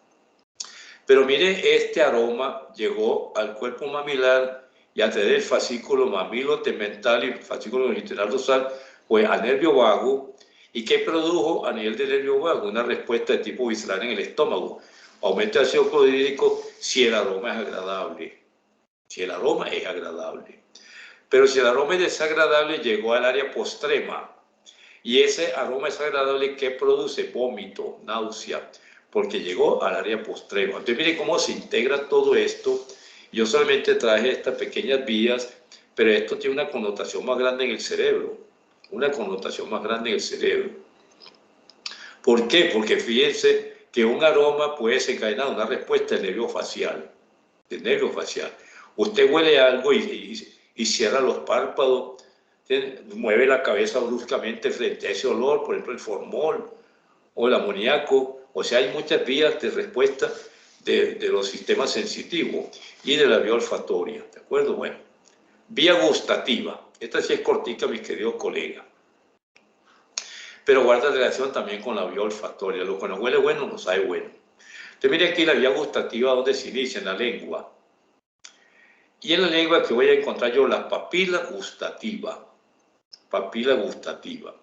Pero mire, este aroma llegó al cuerpo mamilar y a través del fascículo mamilo tegmental y fascículo longitudinal dorsal, pues al nervio vago. ¿Y qué produjo a nivel del nervio vago? Una respuesta de tipo visceral en el estómago. Aumento de ácido clorhídrico si el aroma es agradable. Si el aroma es agradable. Pero si el aroma es desagradable, llegó al área postrema. Y ese aroma desagradable, ¿qué produce? Vómito, náusea, porque llegó al área postrema. Entonces, miren cómo se integra todo esto. Yo solamente traje estas pequeñas vías, pero esto tiene una connotación más grande en el cerebro. Una connotación más grande en el cerebro. ¿Por qué? Porque fíjense que un aroma puede desencadenar una respuesta del nervio facial. Del nervio facial. Usted huele algo y cierra los párpados, mueve la cabeza bruscamente frente a ese olor, por ejemplo el formol o el amoníaco. O sea, hay muchas vías de respuesta de los sistemas sensitivos y de la vía olfatoria. ¿De acuerdo? Bueno, vía gustativa. Esta sí es cortica, mis queridos colegas. Pero guarda relación también con la vía olfatoria. Lo que nos huele bueno nos sabe bueno. Entonces, mire aquí la vía gustativa donde se inicia, en la lengua. Y en la lengua que voy a encontrar yo la papila gustativa. Papila gustativa.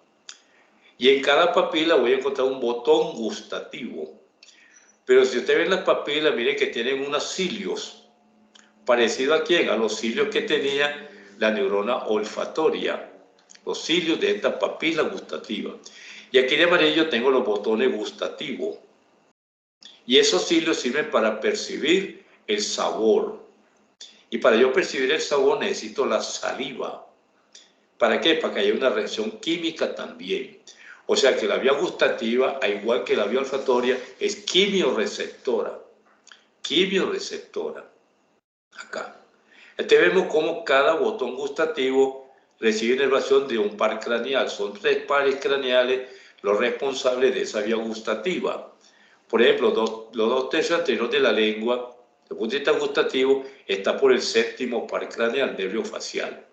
Y en cada papila voy a encontrar un botón gustativo. Pero si usted ve las papilas, miren que tienen unos cilios. ¿Parecido a quién? A los cilios que tenía la neurona olfatoria. Los cilios de esta papila gustativa. Y aquí de amarillo tengo los botones gustativos. Y esos cilios sirven para percibir el sabor. Y para yo percibir el sabor necesito la saliva. ¿Para qué? Para que haya una reacción química también. O sea que la vía gustativa, al igual que la vía olfatoria, es quimiorreceptora. Quimiorreceptora. Acá. Entonces vemos cómo cada botón gustativo recibe inervación de un par craneal. Son 3 pares craneales los responsables de esa vía gustativa. Por ejemplo, los 2 tercios anteriores de la lengua, desde el punto de vista gustativo, está por el 7º par craneal, nervio facial.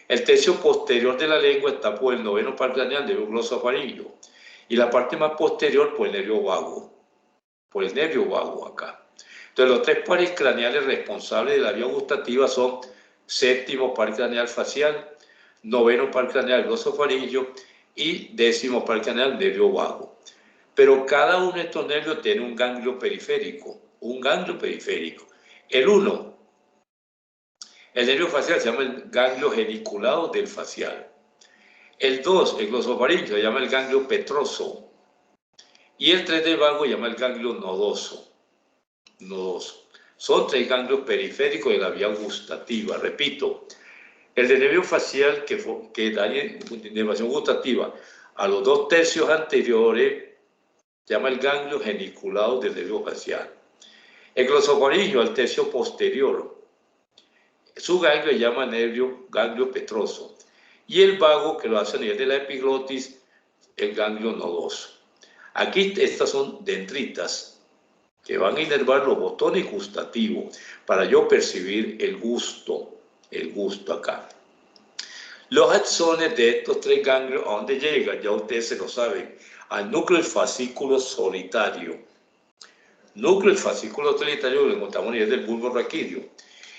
El tercio posterior de la lengua está por el 9º par craneal, nervio glosofaringio. Y la parte más posterior por el nervio vago. Por el nervio vago acá. Entonces, los 3 pares craneales responsables de la vía gustativa son 7º par craneal facial, 9º par craneal glosofaringio y 10º par craneal nervio vago. Pero cada uno de estos nervios tiene un ganglio periférico. El nervio facial se llama el ganglio geniculado del facial. El 2, el glosofaringio, se llama el ganglio petroso. Y el 3 del vago se llama el ganglio nodoso. Son 3 ganglios periféricos de la vía gustativa. Repito, el de nervio facial que da inervación gustativa a los 2 tercios anteriores se llama el ganglio geniculado del nervio facial. El glosofaringio al tercio posterior, su ganglio se llama ganglio petroso. Y el vago, que lo hace a nivel de la epiglotis, el ganglio nodoso. Aquí estas son dendritas que van a inervar los botones gustativos para yo percibir el gusto acá. Los axones de estos 3 ganglios, ¿a dónde llegan? Ya ustedes se lo saben, al núcleo del fascículo solitario. Núcleo del fascículo solitario lo encontramos a nivel del bulbo raquídeo.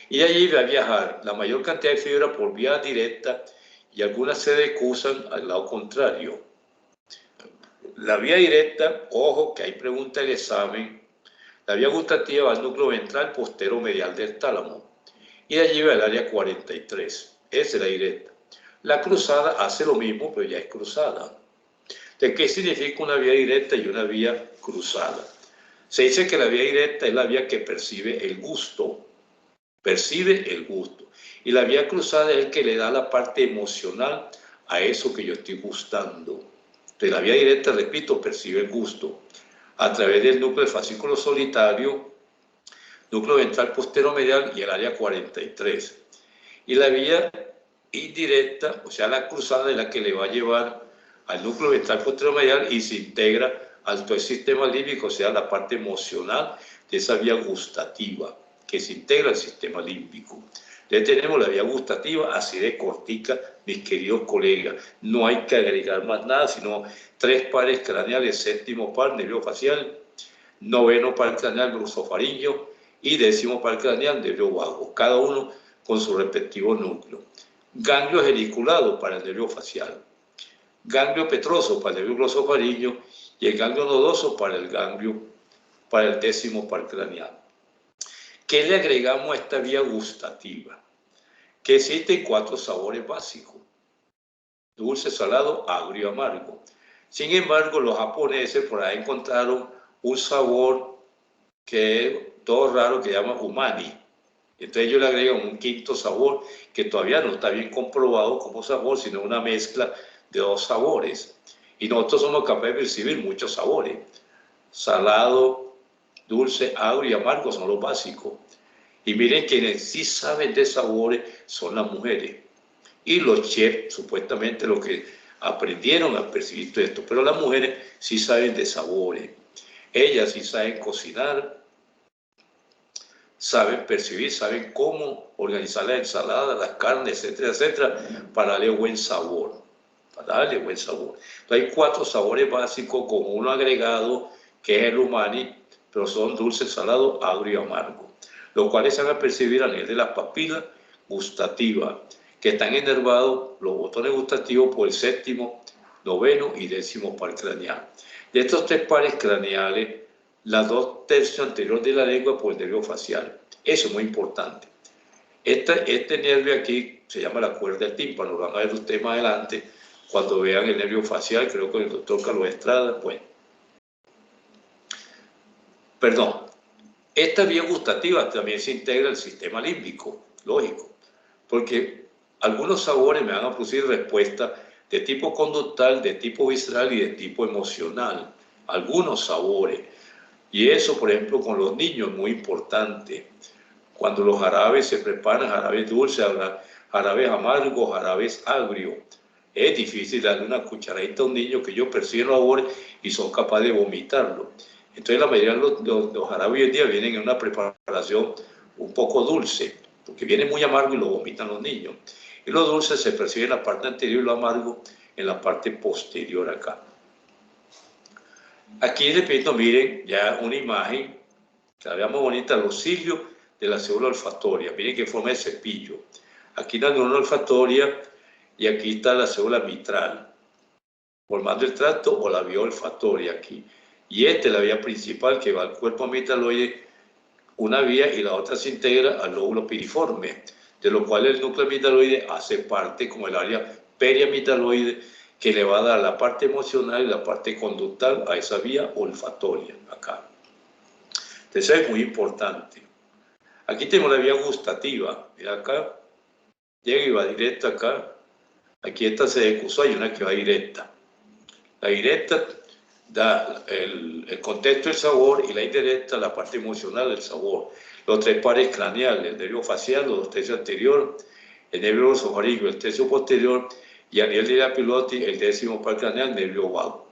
Y allí va a viajar la mayor cantidad de fibra por vía directa y algunas se decusan al lado contrario. La vía directa, ojo que hay pregunta del examen, la vía gustativa va al núcleo ventral postero medial del tálamo y de allí va al área 43. Esa es la directa. La cruzada hace lo mismo, pero ya es cruzada. ¿De qué significa una vía directa y una vía cruzada? Se dice que la vía directa es la vía que percibe el gusto. Y la vía cruzada es el que le da la parte emocional a eso que yo estoy gustando. Entonces la vía directa, repito, percibe el gusto a través del núcleo del fascículo solitario, núcleo ventral postero medial y el área 43. Y la vía indirecta, o sea, la cruzada, es la que le va a llevar al núcleo ventral postero medial y se integra al todo el sistema límbico, o sea, la parte emocional de esa vía gustativa, que se integra al sistema límbico. Entonces tenemos la vía gustativa así de cortica, mis queridos colegas. No hay que agregar más nada, sino 3 pares craneales, 7º par nervio facial, 9º par craneal glosofaringio y 10º par craneal nervio vago, cada uno con su respectivo núcleo. Ganglio geniculado para el nervio facial, ganglio petroso para el nervio glosofaringio y el ganglio nodoso para el 10º par craneal. ¿Qué le agregamos a esta vía gustativa? Que existen 4 sabores básicos: dulce, salado, agrio y amargo. Sin embargo, los japoneses por ahí encontraron un sabor que es todo raro, que se llama umami. Entonces ellos le agregan un 5º sabor que todavía no está bien comprobado como sabor, sino una mezcla de 2 sabores. Y nosotros somos capaces de percibir muchos sabores. Salado, dulce, agrio y amargo son los básicos. Y miren, quienes sí saben de sabores son las mujeres. Y los chefs, supuestamente, los que aprendieron a percibir todo esto. Pero las mujeres sí saben de sabores. Ellas sí saben cocinar, saben percibir, saben cómo organizar la ensalada, las carnes, etcétera, etcétera, para darle buen sabor. Entonces hay 4 sabores básicos con uno agregado, que es el umami, pero son dulce, salado, agrio y amargo, los cuales se van a percibir a nivel de las papilas gustativas, que están inervados los botones gustativos por el 7º, 9º y 10º par craneal. De estos 3 pares craneales, las 2 tercios anteriores de la lengua por el nervio facial. Eso es muy importante. Este nervio aquí se llama la cuerda del tímpano, lo van a ver ustedes más adelante cuando vean el nervio facial, creo que el doctor Carlos Estrada, bueno. Perdón, Esta vía gustativa también se integra al sistema límbico, lógico, porque algunos sabores me van a producir respuesta de tipo conductal, de tipo visceral y de tipo emocional. Algunos sabores. Y eso, por ejemplo, con los niños es muy importante. Cuando los jarabes se preparan, jarabes dulces, jarabes amargos, jarabes agrios, es difícil darle una cucharadita a un niño que ellos perciben los sabores y son capaces de vomitarlo. Entonces la mayoría de los jarabes hoy en día vienen en una preparación un poco dulce, porque viene muy amargo y lo vomitan los niños. Y lo dulce se percibe en la parte anterior y lo amargo en la parte posterior acá. Aquí repito, miren ya una imagen, que la veamos bonita, los cilios de la célula olfatoria. Miren qué forma de cepillo. Aquí la neurona olfatoria y aquí está la célula mitral, formando el tracto o la vía olfatoria aquí. Y esta es la vía principal que va al cuerpo amitaloide, una vía, y la otra se integra al lóbulo piriforme, de lo cual el núcleo amitaloide hace parte como el área periamitaloide, que le va a dar la parte emocional y la parte conductal a esa vía olfatoria acá. Entonces es muy importante. Aquí tenemos la vía gustativa. Mira acá, llega y va directo acá. Aquí esta se decusó, hay una que va directa. La directa da el contexto del sabor y la indirecta la parte emocional del sabor. Los tres pares craneales, el nervio facial, los dos tercios anterior, el nervio osofaringeo, el tercio posterior, y a nivel de la pilotis, el décimo par craneal, el nervio vago.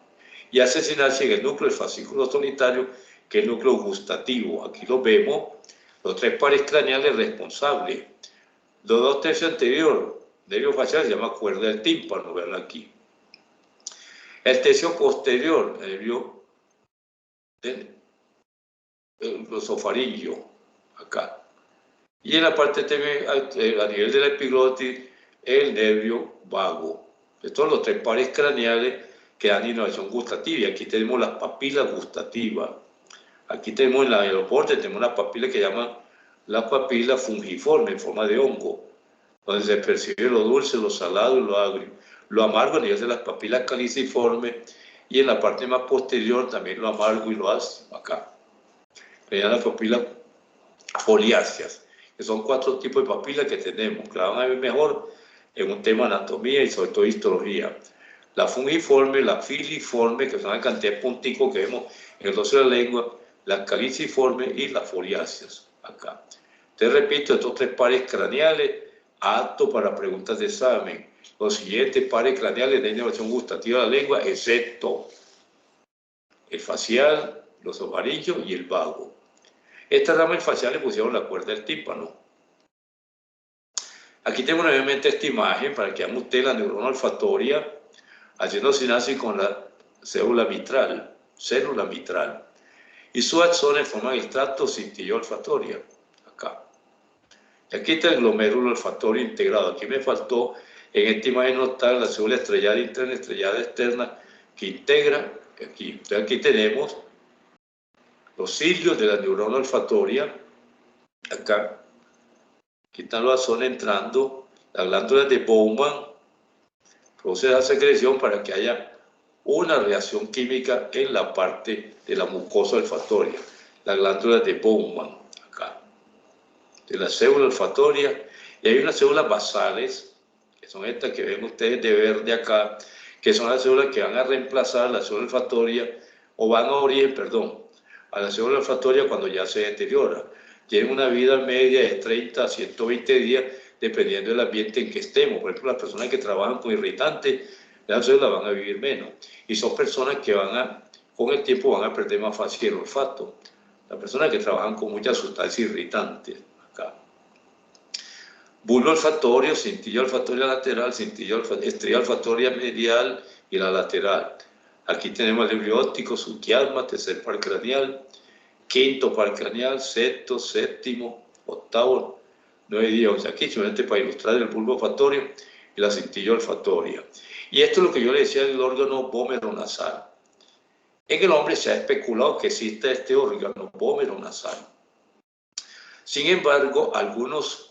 Y hace sinapsis en el núcleo del fascículo solitario, que es el núcleo gustativo. Aquí lo vemos, los tres pares craneales responsables. Los dos tercios anterior, nervio facial, se llama cuerda del tímpano, verlo aquí. El tercio posterior, el nervio osofaringeo, acá. Y en la parte a nivel de la epiglotis, el nervio vago. Estos son los tres pares craneales que dan innovación gustativa. Y aquí tenemos las papilas gustativas. Aquí tenemos en el aeropuerto, tenemos una papila que llaman la papila fungiforme en forma de hongo, donde se percibe lo dulce, lo salado y lo agrio. Lo amargo a nivel de las papilas caliciformes, y en la parte más posterior también lo amargo y lo ácido acá. Vean las papilas foliáceas, que son 4 tipos de papilas que tenemos, que la van a ver mejor en un tema de anatomía y sobre todo histología. La fungiforme, la filiforme, que son la cantidad de punticos que vemos en el dorso de la lengua, la caliciforme y las foliáceas acá. Te repito, estos 3 pares craneales, aptos para preguntas de examen. Los siguientes pares craneales de innovación gustativa de la lengua, excepto el facial, los ovarillos y el vago. Esta rama facial le pusieron la cuerda del tímpano. Aquí tengo nuevamente esta imagen para que vean ustedes la neurona olfatoria haciendo sinapsis con la célula mitral, y sus axones forman el tracto cintilla olfatoria, acá. Y aquí está el glomérulo olfatorio integrado. Aquí me faltó en esta imagen notar la célula estrellada interna, estrellada externa, que integra aquí. Entonces aquí tenemos los cilios de la neurona olfatoria, acá. Aquí están los axones entrando, las glándulas de Bowman produce la secreción para que haya una reacción química en la parte de la mucosa olfatoria, las glándulas de Bowman, acá, de la célula olfatoria. Y hay unas células basales, que son estas que ven ustedes de verde acá, que son las células que van a reemplazar la célula olfatoria, o van a origen, perdón, a la célula olfatoria cuando ya se deteriora. Tienen una vida media de 30 a 120 días, dependiendo del ambiente en que estemos. Por ejemplo, las personas que trabajan con irritantes, las células van a vivir menos. Y son personas que con el tiempo van a perder más fácil el olfato. Las personas que trabajan con muchas sustancias irritantes, acá. Bulbo olfatorio, cintilla olfatoria lateral, estría olfatoria medial y la lateral. Aquí tenemos el nervio óptico, su quiasma, tercer par craneal, quinto par craneal, sexto, séptimo, octavo, 9 y 11. Aquí simplemente para ilustrar el bulbo olfatorio y la cintilla olfatoria. Y esto es lo que yo le decía del órgano vómero-nasal. En el hombre se ha especulado que existe este órgano vómero-nasal. Sin embargo, algunos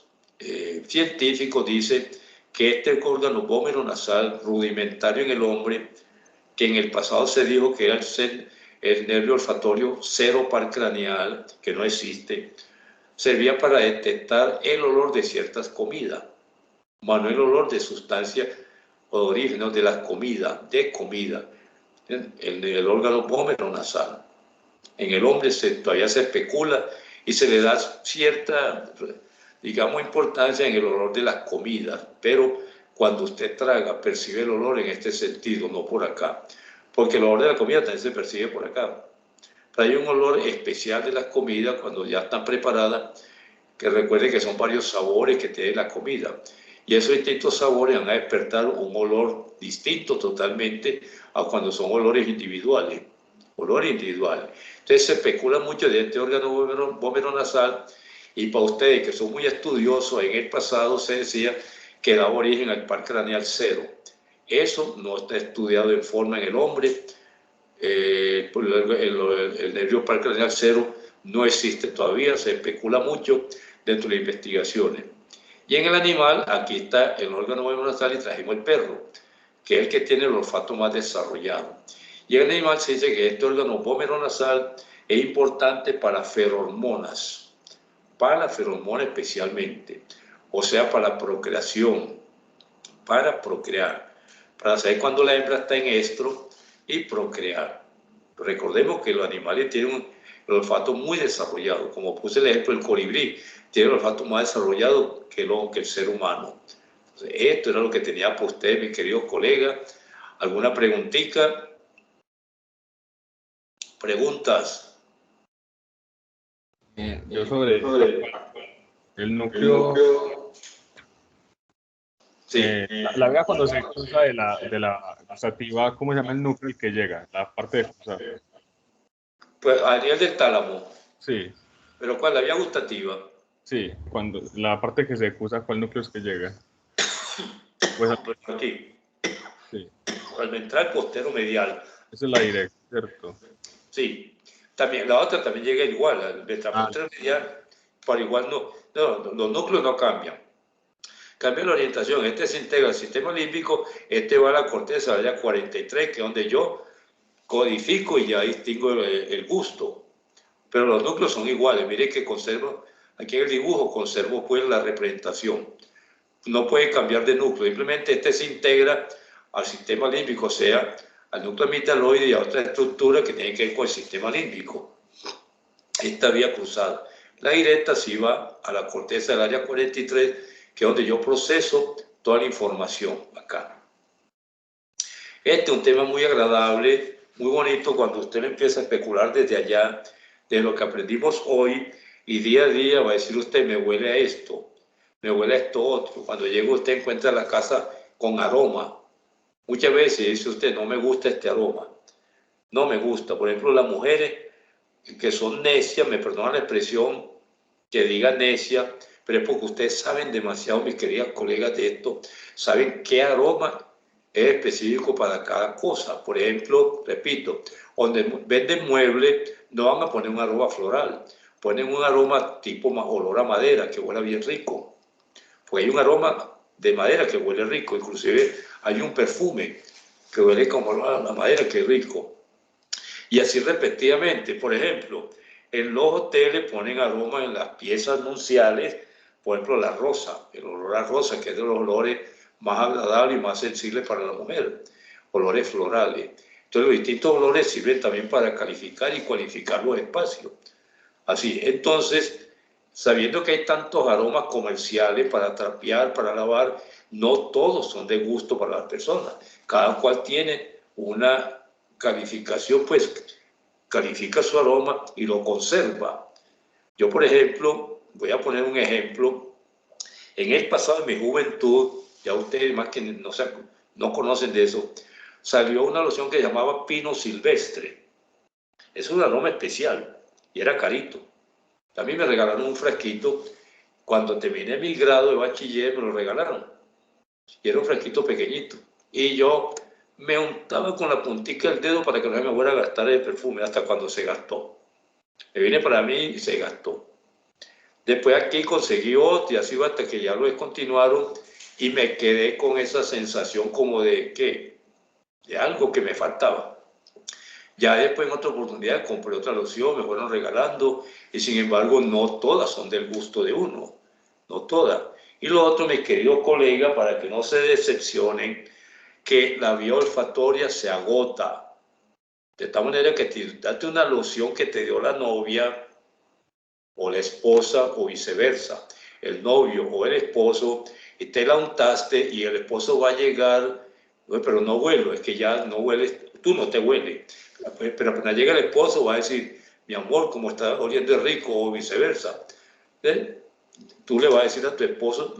científicos dicen que este órgano vómero-nasal rudimentario en el hombre, que en el pasado se dijo que era el nervio olfatorio cero par craneal, que no existe, servía para detectar el olor de ciertas comidas, más no el olor de sustancia o de origen de la comida, el órgano nasal. En el hombre todavía se especula y se le da cierta, digamos, importancia en el olor de las comidas, pero cuando usted traga, percibe el olor en este sentido, no por acá, porque el olor de la comida también se percibe por acá. Pero hay un olor especial de las comidas cuando ya están preparadas, que recuerde que son varios sabores que tiene la comida. Y esos distintos sabores van a despertar un olor distinto totalmente a cuando son olores individuales. Entonces se especula mucho de este órgano vomeronasal, y para ustedes que son muy estudiosos, en el pasado se decía que daba origen al par craneal cero. Eso no está estudiado en forma en el hombre. El nervio par craneal cero no existe todavía, se especula mucho dentro de las investigaciones. Y en el animal, aquí está el órgano vomeronasal y trajimos el perro, que es el que tiene el olfato más desarrollado. Y en el animal se dice que este órgano vomeronasal es importante para feromonas especialmente, o sea, para la procreación, para procrear, para saber cuándo la hembra está en estro y procrear. Recordemos que los animales tienen el olfato muy desarrollado, como puse el ejemplo del colibrí, tiene el olfato más desarrollado que el ser humano. Entonces, esto era lo que tenía para usted, mi querido colega. ¿Alguna preguntita? ¿Preguntas? Yo sobre el núcleo, Sí. la vea cuando se cruza de la gustativa, ¿cómo se llama el núcleo el que llega? La parte de cruzar. Pues a nivel del tálamo. Sí, ¿Pero cuál? La vía gustativa. sí, cuando la parte que se cruza, ¿cuál núcleo es que llega? Pues Pues aquí, sí, al ventral postero medial. esa es la directa, ¿cierto? Sí. También, la otra también llega igual, al ventral postero medial, para igual no, los núcleos no cambian. Cambia la orientación, este se integra al sistema límbico, este va a la corteza, área 43, que es donde yo codifico y ya distingo el gusto. Pero los núcleos son iguales, mire que conservo, aquí en el dibujo conservo pues la representación. No puede cambiar de núcleo, simplemente este se integra al sistema límbico, o sea, al núcleo amitaloide y a otra estructura que tiene que ver con el sistema límbico. Esta vía cruzada. La directa sí va a la corteza del área 43, que es donde yo proceso toda la información acá. Este es un tema muy agradable, muy bonito cuando usted empieza a especular desde allá, de lo que aprendimos hoy, y día a día va a decir usted, me huele a esto, me huele a esto otro. Cuando llega usted encuentra la casa con aroma. Muchas veces dice usted, no me gusta este aroma, no me gusta. Por ejemplo, las mujeres que son necias, me perdonan la expresión que diga necia, pero es porque ustedes saben demasiado, mis queridas colegas, de esto, saben qué aroma es específico para cada cosa. Por ejemplo, repito, donde venden muebles no van a poner un aroma floral, ponen un aroma tipo olor a madera que huele bien rico, pues hay un aroma de madera que huele rico, inclusive hay un perfume que huele como a la madera que es rico. Y así repetidamente. Por ejemplo, en los hoteles ponen aroma en las piezas nunciales, por ejemplo, la rosa, el olor a rosa, que es de los olores más agradables y más sensibles para la mujer, olores florales. Entonces, los distintos olores sirven también para calificar y cualificar los espacios. Así, entonces, sabiendo que hay tantos aromas comerciales para trapear, para lavar, no todos son de gusto para las personas. Cada cual tiene una calificación, pues califica su aroma y lo conserva. Yo, por ejemplo, voy a poner un ejemplo. En el pasado, en mi juventud, ya ustedes más que no conocen de eso, salió una loción que llamaba pino silvestre. Es un aroma especial y era carito. También me regalaron un frasquito. Cuando terminé mi grado de bachiller, me lo regalaron. Y era un frasquito pequeñito. Y yo me untaba con la puntica del dedo para que no me fuera a gastar el perfume hasta cuando se gastó. Me vine para mí y se gastó. Después aquí conseguí otro y así va hasta que ya lo descontinuaron y me quedé con esa sensación como de algo que me faltaba. Ya después en otra oportunidad compré otra loción, me fueron regalando y sin embargo no todas son del gusto de uno, no todas. Y lo otro, mis queridos colegas, para que no se decepcionen, que la vía olfatoria se agota. De tal manera que date una loción que te dio la novia o la esposa o viceversa, el novio o el esposo, y te la untaste y el esposo va a llegar, pero no huelo, es que ya no hueles, tú no te hueles, pero apenas llega el esposo va a decir, mi amor, como está oliendo rico o viceversa. ¿Eh? Tú le vas a decir a tu esposo,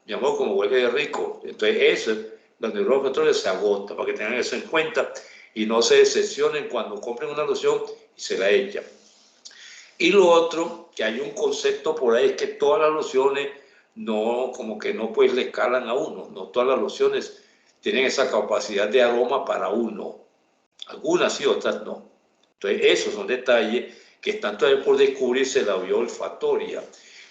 mi amor, como huele de rico. Entonces eso, la neurona olfatoria se agota, para que tengan eso en cuenta y no se decepcionen cuando compren una loción y se la echan. Y lo otro, que hay un concepto por ahí, es que todas las lociones no, como que no pues le escalan a uno, no todas las lociones tienen esa capacidad de aroma para uno, algunas y otras no. Entonces esos son detalles que están todavía por descubrirse la vía olfatoria.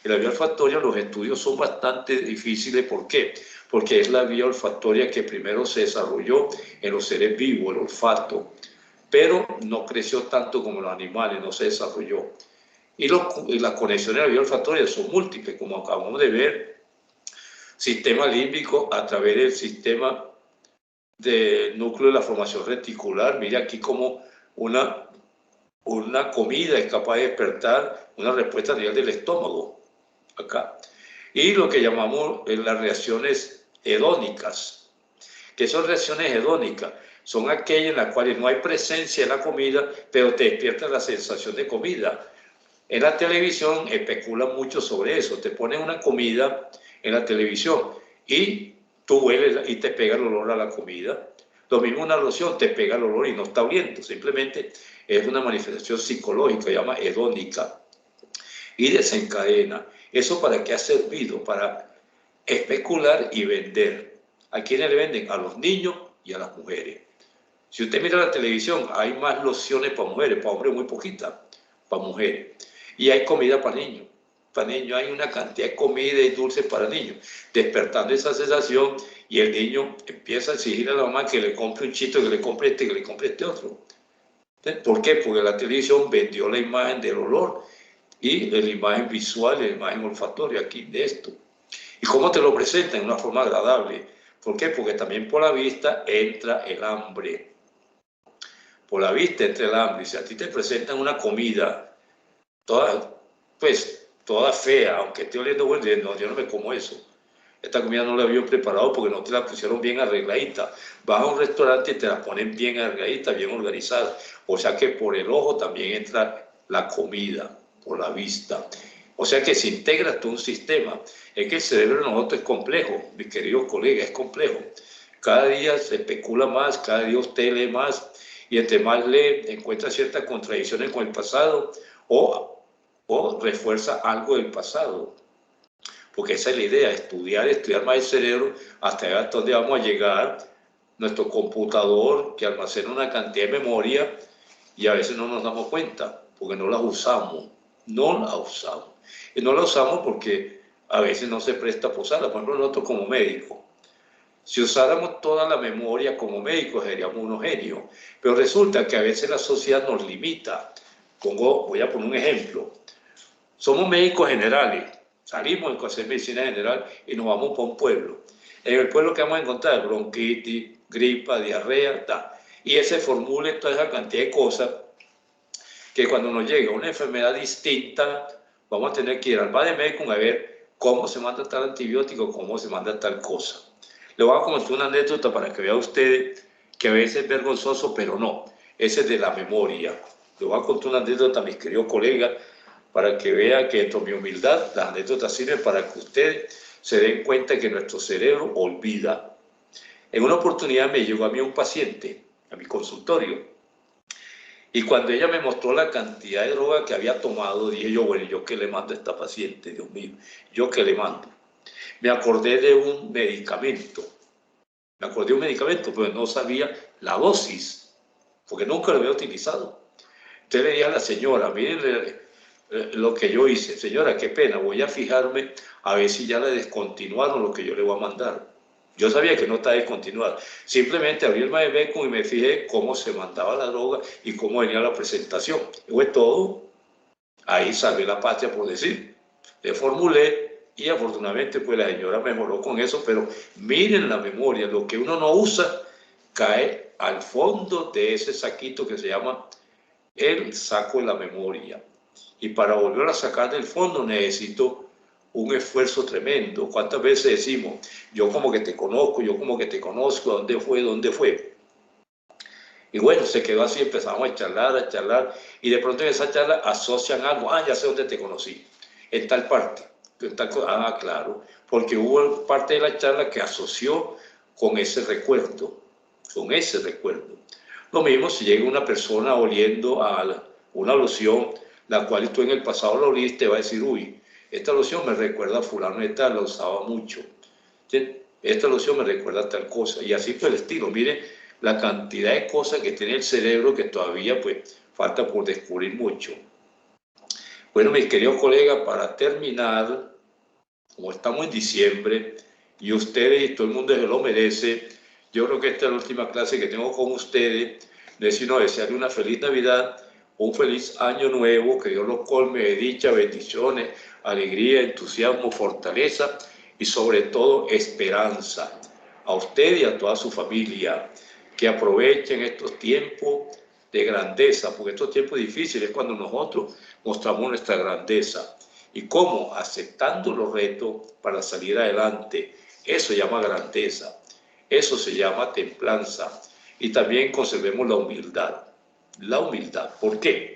En la vía olfatoria los estudios son bastante difíciles, ¿por qué? Porque es la vía olfatoria que primero se desarrolló en los seres vivos, el olfato, pero no creció tanto como los animales, no se desarrolló. Y las conexiones de la vía olfatoria son múltiples, como acabamos de ver, sistema límbico a través del sistema del núcleo de la formación reticular. Mira aquí como una comida es capaz de despertar una respuesta a nivel del estómago, acá. Y lo que llamamos las reacciones hedónicas. ¿Qué son reacciones hedónicas? Son aquellas en las cuales no hay presencia de la comida, pero te despierta la sensación de comida. En la televisión especulan mucho sobre eso. Te ponen una comida en la televisión y tú hueles y te pega el olor a la comida. Lo mismo una loción, te pega el olor y no está oliendo. Simplemente es una manifestación psicológica, se llama hedónica. Y desencadena. ¿Eso para qué ha servido? Para especular y vender. ¿A quiénes le venden? A los niños y a las mujeres. Si usted mira la televisión, hay más lociones para mujeres, para hombres muy poquitas, para mujeres. Y hay comida para niños. Para niños hay una cantidad de comida y dulces para niños, despertando esa sensación y el niño empieza a exigir a la mamá que le compre un chito, que le compre este, que le compre este otro. ¿Por qué? Porque la televisión vendió la imagen del olor y la imagen visual y la imagen olfatoria aquí de esto. ¿Y cómo te lo presentan? En una forma agradable. ¿Por qué? Porque también por la vista entra el hambre. Por la vista entra el hambre. Y si a ti te presentan una comida toda, pues, toda fea, aunque esté oliendo bueno, no, yo no me como eso. Esta comida no la habían preparado porque no te la pusieron bien arregladita. Vas a un restaurante y te la ponen bien arregladita, bien organizada. O sea que por el ojo también entra la comida, por la vista. O sea que se integra todo un sistema. Es que el cerebro de nosotros es complejo, mis queridos colegas, es complejo. Cada día se especula más, cada día usted lee más y entre más lee encuentra ciertas contradicciones con el pasado o refuerza algo del pasado. Porque esa es la idea, estudiar más el cerebro hasta dónde vamos a llegar. Nuestro computador que almacena una cantidad de memoria y a veces no nos damos cuenta porque no la usamos, no la usamos. Y no la usamos porque a veces no se presta para usarla. Por ejemplo, nosotros como médicos, si usáramos toda la memoria como médicos seríamos unos genios, pero resulta que a veces la sociedad nos limita. Voy a poner un ejemplo. Somos médicos generales, salimos a hacer medicina general y nos vamos para un pueblo. En el pueblo que vamos a encontrar bronquitis, gripa, diarrea, tal. Y ese formule toda esa cantidad de cosas que cuando nos llega una enfermedad distinta, vamos a tener que ir al médico a ver cómo se manda tal antibiótico, cómo se manda tal cosa. Le voy a contar una anécdota para que vean ustedes que a veces es vergonzoso, pero no. Ese es de la memoria. Le voy a contar una anécdota a mis queridos colegas para que vean que dentro de mi humildad las anécdotas sirven para que ustedes se den cuenta que nuestro cerebro olvida. En una oportunidad me llegó a mí un paciente, a mi consultorio, y cuando ella me mostró la cantidad de droga que había tomado, dije yo, bueno, ¿yo qué le mando a esta paciente? Dios mío, ¿yo qué le mando? Me acordé de un medicamento. Me acordé de un medicamento, pero no sabía la dosis, porque nunca lo había utilizado. Entonces le dije a la señora, miren lo que yo hice. Señora, qué pena, voy a fijarme a ver si ya le descontinuaron lo que yo le voy a mandar. Yo sabía que no estaba descontinuada. Simplemente abrí el Madebeco y me fijé cómo se mandaba la droga y cómo venía la presentación. Fue todo. Ahí salvé la patria, por decir. Le formulé y afortunadamente pues la señora mejoró con eso, pero miren la memoria, lo que uno no usa cae al fondo de ese saquito que se llama el saco de la memoria. Y para volver a sacar del fondo necesito un esfuerzo tremendo. ¿Cuántas veces decimos, yo como que te conozco, yo como que te conozco, ¿dónde fue, dónde fue? Y bueno, se quedó así, empezamos a charlar, y de pronto en esa charla asocian algo, ya sé dónde te conocí, en tal parte, en tal, claro, porque hubo parte de la charla que asoció con ese recuerdo, Lo mismo si llega una persona oliendo a una loción, la cual tú en el pasado la oliste, va a decir, uy, esta loción me recuerda a fulano de tal, la usaba mucho. ¿Sí? Esta loción me recuerda a tal cosa, y así por el estilo. Mire la cantidad de cosas que tiene el cerebro que todavía pues falta por descubrir mucho. Bueno, mis queridos colegas, para terminar, como estamos en diciembre y ustedes y todo el mundo se lo merece, yo creo que esta es la última clase que tengo con ustedes. Necesito desearle una feliz Navidad, un feliz año nuevo, que Dios los colme de dicha, bendiciones, alegría, entusiasmo, fortaleza y sobre todo esperanza. A usted y a toda su familia, que aprovechen estos tiempos de grandeza, porque estos tiempos difíciles es cuando nosotros mostramos nuestra grandeza. ¿Y cómo? Aceptando los retos para salir adelante. Eso se llama grandeza, eso se llama templanza. Y también conservemos la humildad. La humildad, ¿por qué?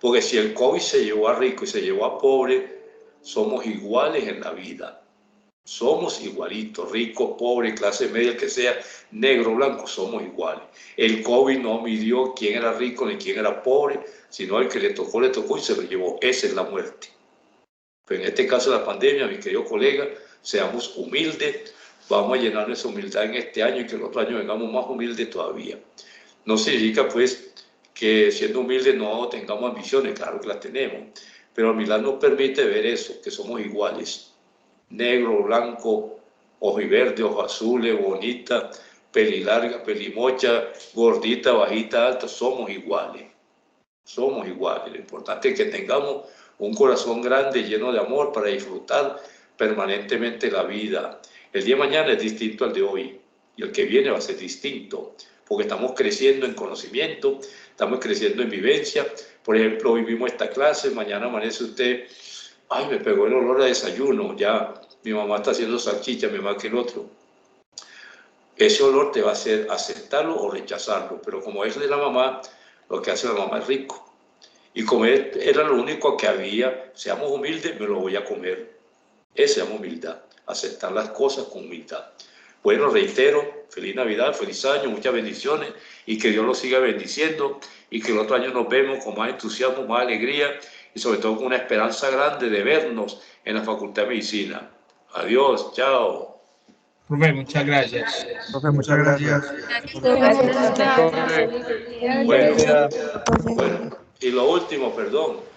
Porque si el COVID se llevó a rico y se llevó a pobre, somos iguales en la vida. Somos igualitos, rico, pobre, clase media, el que sea, negro, blanco, somos iguales. El COVID no midió quién era rico ni quién era pobre, sino el que le tocó y se lo llevó. Esa es la muerte. Pero en este caso de la pandemia, mis queridos colegas, seamos humildes, vamos a llenar nuestra humildad en este año y que el otro año vengamos más humildes todavía. No significa pues que siendo humildes no tengamos ambiciones, claro que las tenemos, pero la humildad nos permite ver eso, que somos iguales. Negro, blanco, ojiverde, ojos azules, bonita, pelilarga, pelimocha, gordita, bajita, alta, somos iguales. Somos iguales. Lo importante es que tengamos un corazón grande, lleno de amor, para disfrutar permanentemente la vida. El día de mañana es distinto al de hoy y el que viene va a ser distinto, porque estamos creciendo en conocimiento, estamos creciendo en vivencia. Por ejemplo, hoy vimos esta clase, mañana amanece usted, ay, me pegó el olor a desayuno, ya mi mamá está haciendo salchicha, mi mamá que el otro. Ese olor te va a hacer aceptarlo o rechazarlo, pero como es de la mamá, lo que hace la mamá es rico. Y comer era lo único que había. Seamos humildes, me lo voy a comer. Esa se llama humildad, aceptar las cosas con humildad. Bueno, reitero, feliz Navidad, feliz año, muchas bendiciones y que Dios los siga bendiciendo y que el otro año nos vemos con más entusiasmo, más alegría y sobre todo con una esperanza grande de vernos en la Facultad de Medicina. Adiós, chao. Profe, muchas gracias. Profe, muchas gracias. Gracias, Profe, feliz día. Bueno, feliz Navidad. bueno, y lo último, perdón.